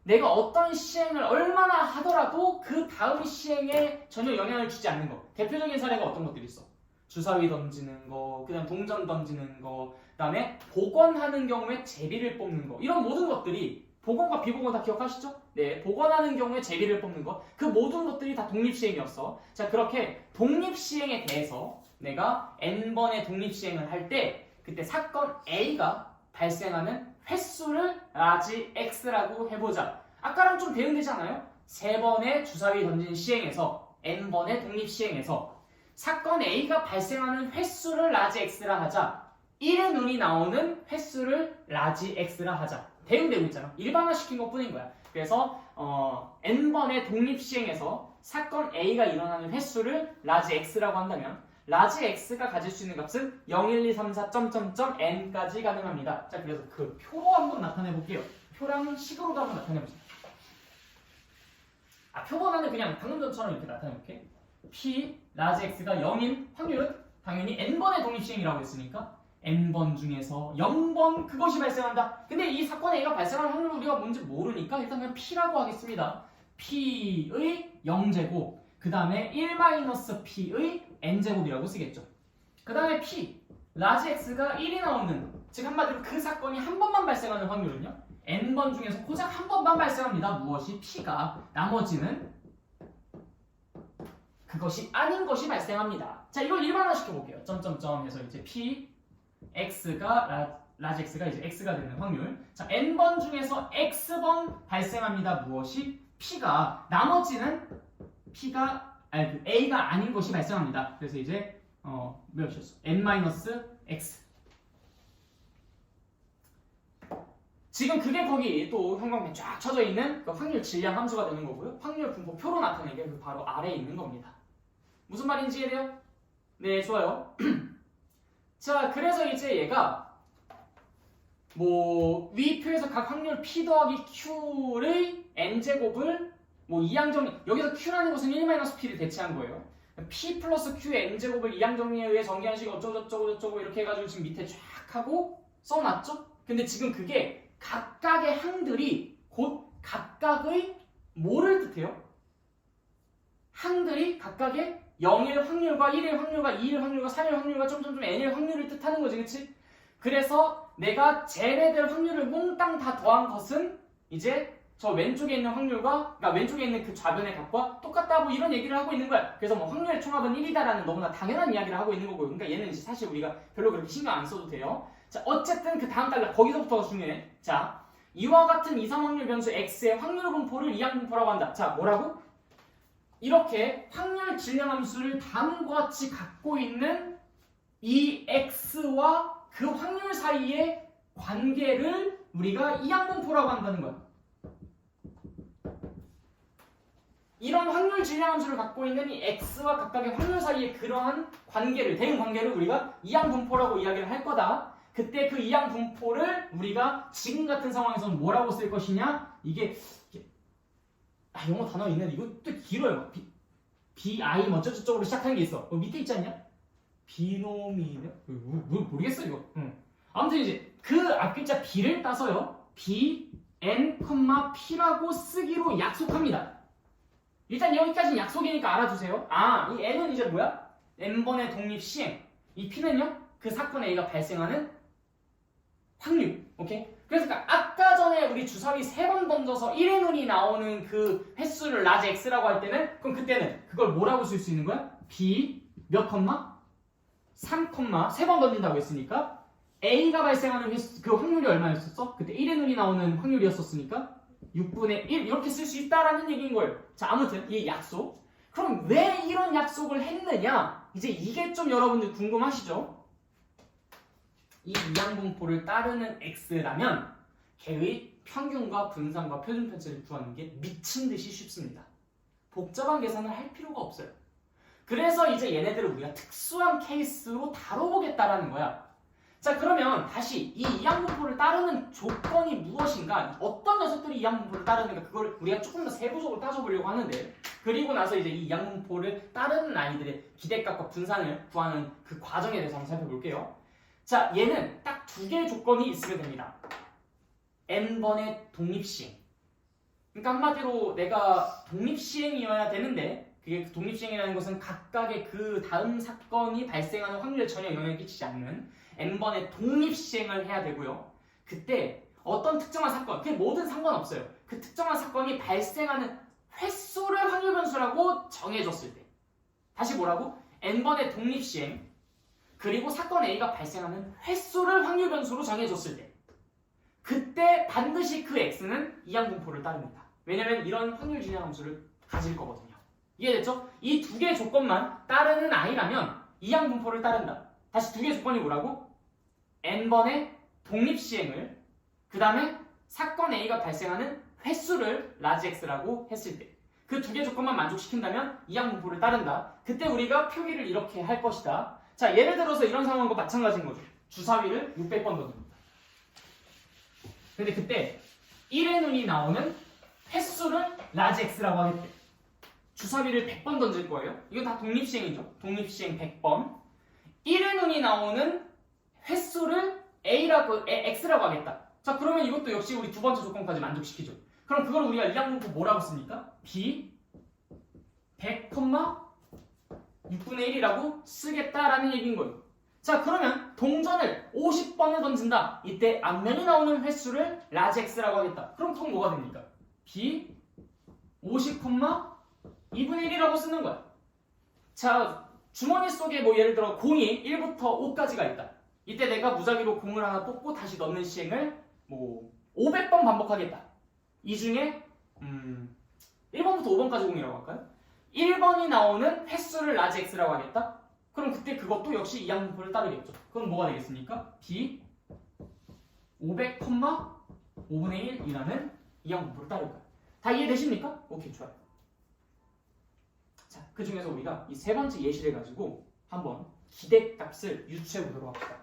내가 어떤 시행을 얼마나 하더라도 그 다음 시행에 전혀 영향을 주지 않는 거. 대표적인 사례가 어떤 것들이 있어? 주사위 던지는 거, 그다음 동전 던지는 거, 그다음에 복원하는 경우에 제비를 뽑는 거. 이런 모든 것들이 복원과 비복원 다 기억하시죠? 네, 복원하는 경우에 제비를 뽑는 거. 그 모든 것들이 다 독립시행이었어. 자, 그렇게 독립시행에 대해서 내가 n번의 독립시행을 할 때 그때 사건 A가 발생하는 횟수를 라지 x라고 해보자. 아까랑 좀 대응되지 않아요? 3번의 주사위 던진 시행에서 n번의 독립 시행에서 사건 A가 발생하는 횟수를 라지 x라 하자. 1의 눈이 나오는 횟수를 라지 x라 하자. 대응되고 있잖아. 일반화시킨 것 뿐인 거야. 그래서 n번의 독립 시행에서 사건 A가 일어나는 횟수를 라지 x라고 한다면 라지 x가 가질 수 있는 값은 0, 1, 2, 3, 4, n까지 가능합니다. 자, 그래서 그 표로 한번 나타내 볼게요. 표랑 식으로도 한번 나타내 보세요. 표본화는 그냥 방금 전처럼 이렇게 나타내 볼게. p 라지 x가 0인 확률은 당연히 n번의 독립시행이라고 했으니까 n번 중에서 0번 그것이 발생한다. 근데 이 사건 A가 발생할 확률을 우리가 뭔지 모르니까 일단 그냥 p라고 하겠습니다. p의 0제곱 그 다음에 1-p의 n제곱이라고 쓰겠죠. 그 다음에 p 라지 x가 1이 나오는, 즉 한마디로 그 사건이 한 번만 발생하는 확률은요, n번 중에서 고작 한 번만 발생합니다. 무엇이? p가. 나머지는 그것이 아닌 것이 발생합니다. 자, 이걸 일반화시켜 볼게요. 점점점 해서 이제 p x가 라지 x가 이제 x가 되는 확률. 자, n번 중에서 x번 발생합니다. 무엇이? p가. 나머지는 p가 그 a가 아닌 것이 발생합니다. 그래서 이제 몇이었어? n-x. 지금 그게 거기 또 형광펜 쫙 쳐져 있는 그 확률 질량 함수가 되는 거고요. 확률 분포표로 나타낸 게 그 바로 아래에 있는 겁니다. 무슨 말인지 이해돼요? 네, 좋아요. 자, 그래서 이제 얘가 뭐 위 표에서 각 확률 p 더하기 q의 n제곱을 뭐 이항정리, 여기서 q라는 것은 1-p를 대체한 거예요. p 플러스 q의 n제곱을 이항정리에 의해 정리한 식 어쩌고저쩌고 이렇게 해가지고 지금 밑에 쫙 하고 써놨죠? 근데 지금 그게 각각의 항들이 곧 각각의 뭐를 뜻해요? 항들이 각각의 0일 확률과 1일 확률과 2일 확률과 3일 확률과 점점점 n일 확률을 뜻하는 거지, 그치? 그래서 내가 쟤네들 확률을 몽땅 다 더한 것은 이제 저 왼쪽에 있는 확률과, 그러니까 왼쪽에 있는 그 좌변의 값과 똑같다고 이런 얘기를 하고 있는 거야. 그래서 뭐 확률의 총합은 1이다라는 너무나 당연한 이야기를 하고 있는 거고요. 그러니까 얘는 이제 사실 우리가 별로 그렇게 신경 안 써도 돼요. 자, 어쨌든 그 다음 달러 거기서부터가 중요해. 자, 이와 같은 이상 확률 변수 x의 확률 분포를 이항 분포라고 한다. 자, 뭐라고? 이렇게 확률 질량 함수를 다음과 같이 갖고 있는 이 x와 그 확률 사이의 관계를 우리가 이항 분포라고 한다는 거야. 이런 확률 질량 함수를 갖고 있는 이 x와 각각의 확률 사이의 그러한 관계를, 대응 관계를 우리가 이항 분포라고 이야기를 할 거다. 그때 그 이항 분포를 우리가 지금 같은 상황에서는 뭐라고 쓸 것이냐? 이게 영어 단어 있는데 이거 또 길어요. bi 뭐 어쩌고저쩌고로 시작하는 게 있어. 밑에 있지 않냐? 비노미널? 모르겠어 이거. 아무튼 이제 그 앞글자 b를 따서요, b, n, p라고 쓰기로 약속합니다. 일단 여기까지는 약속이니까 알아두세요. 이 n은 이제 뭐야? n번의 독립 시행. 이 p는요, 그 사건 A가 발생하는 확률. 오케이? 그래서 아까 전에 우리 주사위 3번 던져서 1의 눈이 나오는 그 횟수를 라지 x라고 할 때는, 그럼 그때는 그걸 뭐라고 쓸 수 있는 거야? b 몇 컴마? 3 컴마 3번 던진다고 했으니까 A가 발생하는 횟수, 그 확률이 얼마였었어? 그때 1의 눈이 나오는 확률이었었으니까 6분의 1 이렇게 쓸 수 있다라는 얘기인 거예요. 자, 아무튼 이 약속. 그럼 왜 이런 약속을 했느냐? 이제 이게 좀 여러분들 궁금하시죠? 이 이항분포를 따르는 x라면 걔의 평균과 분산과 표준 편차를 구하는 게 미친 듯이 쉽습니다. 복잡한 계산을 할 필요가 없어요. 그래서 이제 얘네들을 우리가 특수한 케이스로 다뤄보겠다라는 거야. 자, 그러면 다시 이 이항분포를 따르는 조건이 무엇인가, 어떤 녀석들이 이항분포를 따르는가, 그걸 우리가 조금 더 세부적으로 따져보려고 하는데, 그리고 나서 이제 이 이항분포를 따르는 아이들의 기대값과 분산을 구하는 그 과정에 대해서 한번 살펴볼게요. 자, 얘는 딱 2개의 조건이 있으면 됩니다. n번의 독립시행. 그러니까 한마디로 내가 독립시행이어야 되는데, 그게 독립시행이라는 것은 각각의 그 다음 사건이 발생하는 확률에 전혀 영향을 끼치지 않는 n번의 독립시행을 해야 되고요. 그때 어떤 특정한 사건, 그게 뭐든 상관없어요. 그 특정한 사건이 발생하는 횟수를 확률 변수라고 정해줬을 때, 다시 뭐라고? n번의 독립시행, 그리고 사건 A가 발생하는 횟수를 확률 변수로 정해줬을 때, 그때 반드시 그 x는 이항분포를 따릅니다. 왜냐면 이런 확률 진행 함수를 가질 거거든요. 이해됐죠? 이 두 개의 조건만 따르는 i라면 이항분포를 따른다. 다시 두 개의 조건이 뭐라고? n번의 독립시행을 그 다음에 사건 A가 발생하는 횟수를 라지 x라고 했을 때 그 두 개의 조건만 만족시킨다면 이항분포를 따른다. 그때 우리가 표기를 이렇게 할 것이다. 자, 예를 들어서 이런 상황과 마찬가지인 거죠. 주사위를 600번 던집니다. 근데 그때 1의 눈이 나오는 횟수를 라지 x라고 하겠대. 주사위를 100번 던질 거예요. 이건 다 독립시행이죠. 독립시행 100번. 1의 눈이 나오는 횟수를 x라고 하겠다. 자, 그러면 이것도 역시 우리 두 번째 조건까지 만족시키죠. 그럼 그걸 우리가 이항분포 뭐라고 씁니까? b 100, 6분의 1이라고 쓰겠다라는 얘기인 거예요. 자, 그러면 동전을 50번을 던진다. 이때 앞면이 나오는 횟수를 라지 x라고 하겠다. 그럼 그건 뭐가 됩니까? b 50, 2분의 1이라고 쓰는 거야. 자, 주머니 속에 뭐 예를 들어 공이 1부터 5까지가 있다. 이때 내가 무작위로 공을 하나 뽑고 다시 넣는 시행을 뭐 500번 반복하겠다. 이 중에 1번부터 5번까지 공이라고 할까요? 1번이 나오는 횟수를 라지 x라고 하겠다. 그럼 그때 그것도 역시 이항분포를 따르겠죠. 그럼 뭐가 되겠습니까? b 500, 5분의 1이라는 이항분포를 따를 거야. 다 이해되십니까? 오케이, 좋아요. 자, 그 중에서 우리가 이 세 번째 예시를 가지고 한번 기대값을 유추해 보도록 합시다.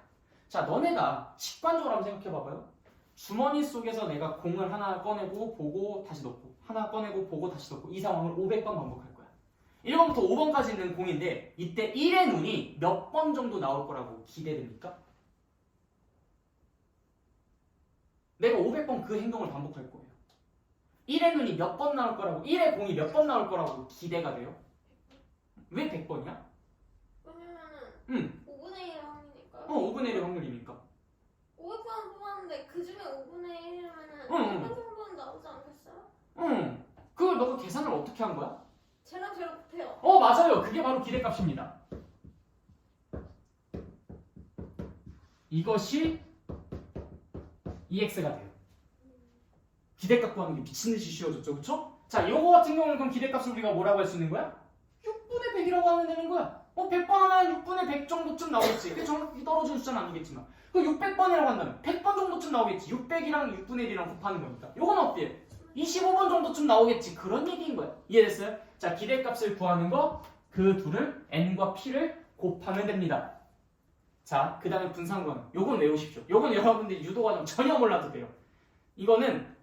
자, 너네가 직관적으로 한번 생각해 봐봐요. 주머니 속에서 내가 공을 하나 꺼내고 보고 다시 넣고 하나 꺼내고 보고 다시 넣고 이 상황을 500번 반복할 거야. 1번부터 5번까지 있는 공인데 이때 1의 눈이 몇 번 정도 나올 거라고 기대됩니까? 내가 500번 그 행동을 반복할 거예요. 1의 눈이 몇 번 나올 거라고 1의 공이 몇 번 나올 거라고 기대가 돼요? 왜 100번이야? 왜냐면은 5분의 1의 확률이니까요. 5분의 1의 확률이니까. 500번 뽑았는데 그 중에 5분의 1이면은 응. 1번 정도는 나오지 않겠어요? 그걸 너가 계산을 어떻게 한 거야? 쟤랑 쟤랑 곱해요. 맞아요. 그게 바로 기대값입니다. 이것이 EX가 돼요. 기대값 구하는 게 미친듯이 쉬워졌죠. 그쵸? 자, 요거 같은 경우는 그럼 기대값을 우리가 뭐라고 할 수 있는 거야? 6분의 100이라고 하면 되는 거야. 100번 하면 6분의 100 정도쯤 나오겠지. 그게 정확히 떨어지는 숫자는 아니겠지만. 그 600번이라고 한다면 100번 정도쯤 나오겠지. 600이랑 6분의 1이랑 곱하는 거니까. 요건 어때요? 25번 정도쯤 나오겠지. 그런 얘기인 거야. 이해됐어요? 자, 기대값을 구하는 거 그 둘을 n과 p를 곱하면 됩니다. 자, 그 다음에 분산구하는 요건 외우십시오. 요건 여러분들이 유도과정 전혀 몰라도 돼요. 이거는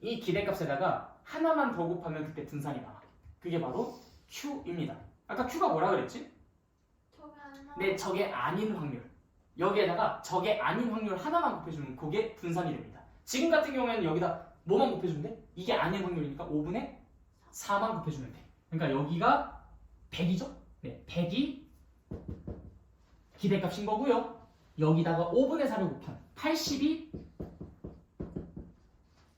이 기대값에다가 하나만 더 곱하면 그때 분산이 나와. 그게 바로 q입니다. 아까 q가 뭐라 그랬지? 저게 안 나와. 네, 저게 아닌 확률. 여기에다가 저게 아닌 확률 하나만 곱해주면 그게 분산이 됩니다. 지금 같은 경우에는 여기다 뭐만 곱해주면 돼? 이게 아닌 확률이니까 5분의 4만 곱해주면 돼. 그러니까 여기가 100이죠? 네, 100이 기대값인 거고요. 여기다가 5분의 4를 곱하면 80이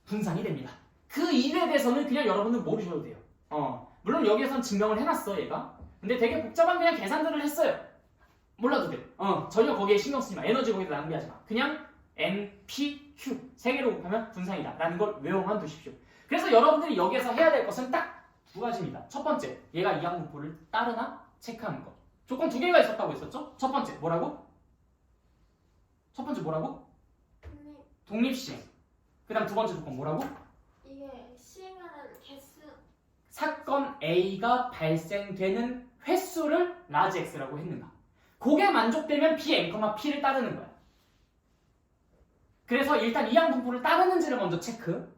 분산이 됩니다. 그 일에 대해서는 그냥 여러분들 모르셔도 돼요. 물론 여기에선 증명을 해놨어, 얘가. 근데 되게 복잡한 그냥 계산들을 했어요. 몰라도 돼. 전혀 거기에 신경 쓰지 마. 에너지 거기다 낭비하지 마. 그냥 N, P, Q 세 개로 곱하면 분산이다 라는 걸 외워만 두십시오. 그래서 여러분들이 여기에서 해야 될 것은 딱 두 가지입니다. 첫 번째, 얘가 이항분포를 따르나 체크하는 것. 조건 두 개가 있었다고 했었죠? 첫 번째, 뭐라고? 첫 번째 뭐라고? 독립시행. 그 다음 두 번째 조건 뭐라고? 이게 시행하는 개수. 사건 A가 발생되는 횟수를 라지 X라고 했는가. 그게 만족되면 P, N, P를 따르는 거야. 그래서 일단 이항분포를 따르는지를 먼저 체크.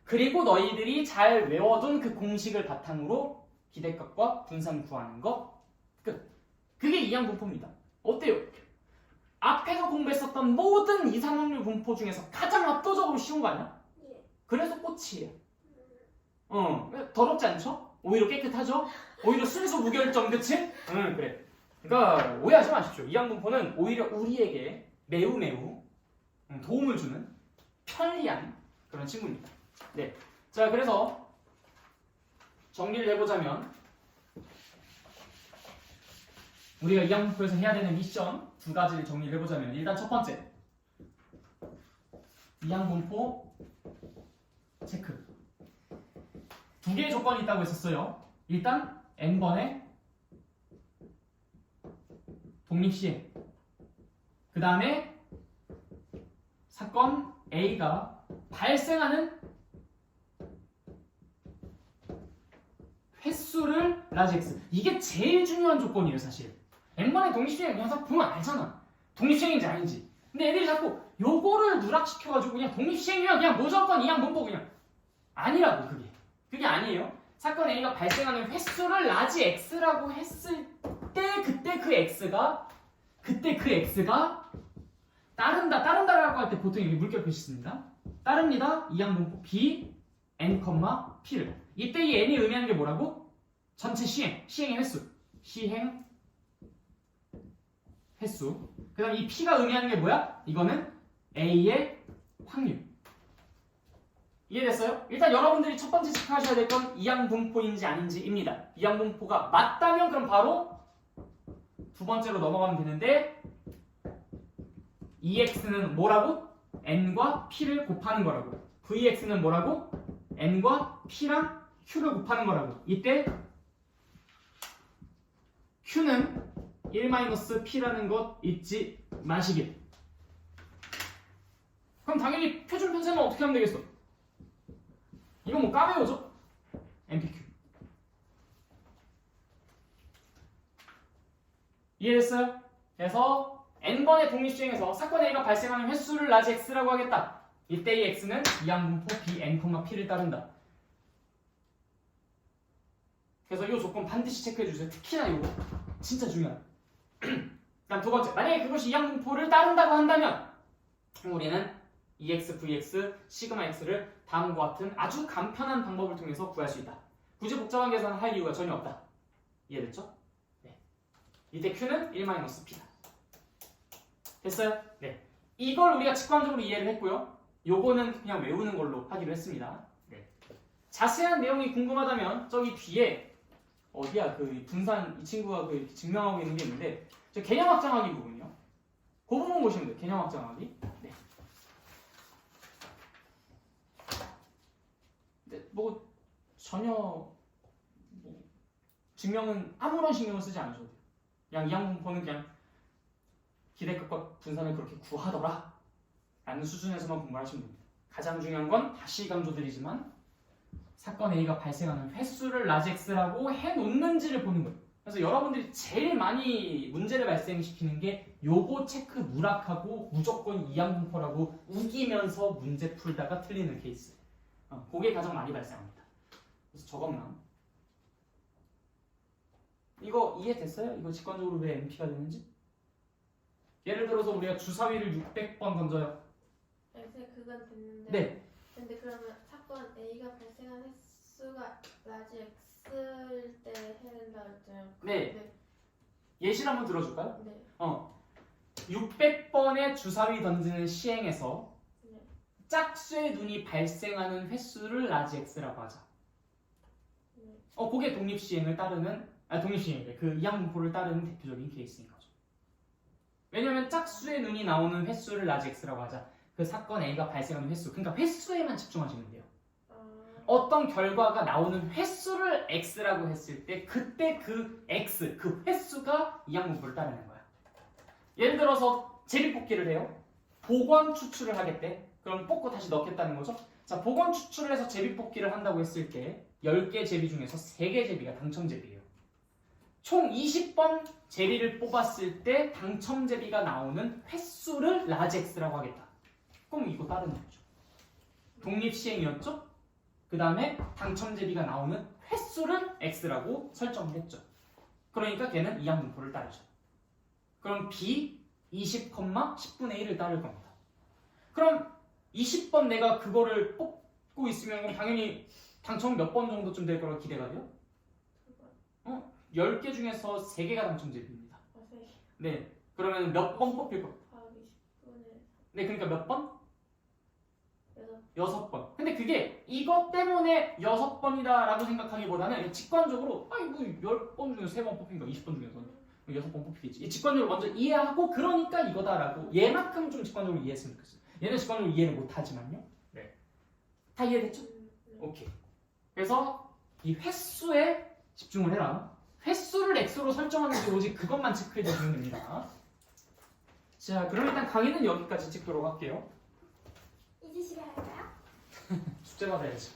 그리고 너희들이 잘 외워둔 그 공식을 바탕으로 기대값과 분산 구하는 거 끝. 그게 이항분포입니다. 어때요? 앞에서 공부했었던 모든 이상확률 분포 중에서 가장 압도적으로 쉬운 거 아니야? 예. 그래서 꽃이에요. 더럽지 않죠? 오히려 깨끗하죠? 오히려 순수 무결점, 그치? 그래. 그러니까 오해하지 마십시오. 이항분포는 오히려 우리에게 매우 도움을 주는 편리한 그런 친구입니다. 네. 자, 그래서 정리를 해보자면 우리가 이항분포에서 해야 되는 미션 두 가지를 정리를 해보자면 일단 첫 번째, 이항분포 체크. 두 개의 조건이 있다고 했었어요. 일단 n번의 독립시행. 그 다음에 사건 A가 발생하는 횟수를 라지 X. 이게 제일 중요한 조건이에요, 사실. n번의 독립시행 그냥 보면 알잖아. 독립시행인지 아닌지. 근데 애들이 자꾸 요거를 누락시켜가지고 그냥 독립시행이면 그냥 무조건 이항분포 그냥. 아니라고, 그게. 그게 아니에요. 사건 A가 발생하는 횟수를 라지 X라고 했을 때 그때 그 X가 따른다라고 할 때 보통 이렇게 물결 표시 씁니다. 따릅니다. 이항분포 B, N, P를. 이때 이 N이 의미하는 게 뭐라고? 전체 시행의 횟수. 시행 횟수. 그 다음 이 P가 의미하는 게 뭐야? 이거는 A의 확률. 이해됐어요? 일단 여러분들이 첫 번째 체크하셔야 될 건 이항분포인지 아닌지입니다. 이항분포가 맞다면 그럼 바로 두 번째로 넘어가면 되는데 EX는 뭐라고? N과 P를 곱하는 거라고. VX는 뭐라고? N과 P랑 Q를 곱하는 거라고. 이때 Q는 1-P라는 것 잊지 마시길. 그럼 당연히 표준 편차는 어떻게 하면 되겠어? 이건 뭐 까메오죠? MPQ. 이해됐어요? 그래서 n번의 독립시행에서 사건 A가 발생하는 횟수를 라지 X라고 하겠다. 이때 이 X는 이항분포 B, N, P를 따른다. 그래서 이 조건 반드시 체크해주세요. 특히나 이거 진짜 중요해요. 그다음 두 번째, 만약에 그것이 이항분포를 따른다고 한다면 우리는 EX, VX, 시그마 X를 다음과 같은 아주 간편한 방법을 통해서 구할 수 있다. 굳이 복잡한 계산을 할 이유가 전혀 없다. 이해됐죠? 네. 이때 Q는 1-P다. 됐어요? 네. 이걸 우리가 직관적으로 이해를 했고요. 요거는 그냥 외우는 걸로 하기로 했습니다. 네. 자세한 내용이 궁금하다면 저기 뒤에 어디야 그 분산 이 친구가 그 증명하고 있는 게 있는데 저 개념 확장하기 부분이요. 그 부분 보시면 돼요. 개념 확장하기. 네. 뭐 전혀 뭐 증명은 아무런 신경을 쓰지 않으셔도 돼요. 그냥 이항분포는 그냥 기대값과 분산을 그렇게 구하더라 라는 수준에서만 공부를 하시면 됩니다. 가장 중요한 건 다시 강조드리지만 사건 A가 발생하는 횟수를 라지 X라고 해놓는지를 보는 거예요. 그래서 여러분들이 제일 많이 문제를 발생시키는 게 요거 체크 누락하고 무조건 이항분포라고 우기면서 문제 풀다가 틀리는 케이스. 그게 가장 많이 발생합니다. 그래서 저것만 이거 이해됐어요? 이거 직관적으로 왜 MP가 되는지? 예를 들어서 우리가 주사위를 600번 던져요. 네, 그건 됐는데. 네. 근데 그러면 사건 A가 발생한 횟수가 라지 X일 때 해야 된다 했잖아요. 네. 예시를 한번 들어줄까요? 네. 600번의 주사위 던지는 시행에서 네. 짝수의 눈이 발생하는 횟수를 라지 X라고 하자. 네. 그게 독립시행을 따르는 독립시행이래. 그 이항분포를 따르는 대표적인 케이스인 거죠. 왜냐면 짝수의 눈이 나오는 횟수를 라지 X라고 하자. 그 사건 A가 발생하는 횟수. 그러니까 횟수에만 집중하시면 돼요. 어떤 결과가 나오는 횟수를 X라고 했을 때 그때 그 X, 그 횟수가 이항분포를 따르는 거야. 예를 들어서 제비뽑기를 해요. 복원 추출을 하겠대. 그럼 뽑고 다시 넣겠다는 거죠. 자, 복원 추출을 해서 제비뽑기를 한다고 했을 때 10개 제비 중에서 3개 제비가 당첨 제비예요. 총 20번 제비를 뽑았을 때 당첨 제비가 나오는 횟수를 라지 X라고 하겠다. 그럼 이거 따르는 거죠. 독립시행이었죠? 그 다음에 당첨 제비가 나오는 횟수를 X라고 설정을 했죠. 그러니까 걔는 이항분포를 따르죠. 그럼 B 20,10분의 1을 따를 겁니다. 그럼 20번 내가 그거를 뽑고 있으면 그럼 당연히 당첨 몇 번 정도쯤 될 거라고 기대가 돼요? 10개 중에서 3개가 당첨 제비입니다. 네. 그러면 몇 번 뽑힐 거? 20분에. 네, 그러니까 몇 번? 6. 6번. 근데 그게 이것 때문에 6번이다라고 생각하기보다는 직관적으로 뭐 10번 중에서 3번 뽑힌 거 20번 중에서는 6번 뽑히겠지. 이 직관적으로 먼저 이해하고 그러니까 이거다라고 얘만큼 좀 직관적으로 이해했으면 좋겠어요. 얘는 직관적으로 이해를 못하지만요. 네. 다 이해됐죠? 오케이. 그래서 이 횟수에 집중을 해라. 횟수를 x로 설정하는지 오직 그것만 체크해 주시면 됩니다. 자, 그럼 일단 강의는 여기까지 찍도록 할게요. 이제 시간 할까요? 숙제 받아야지.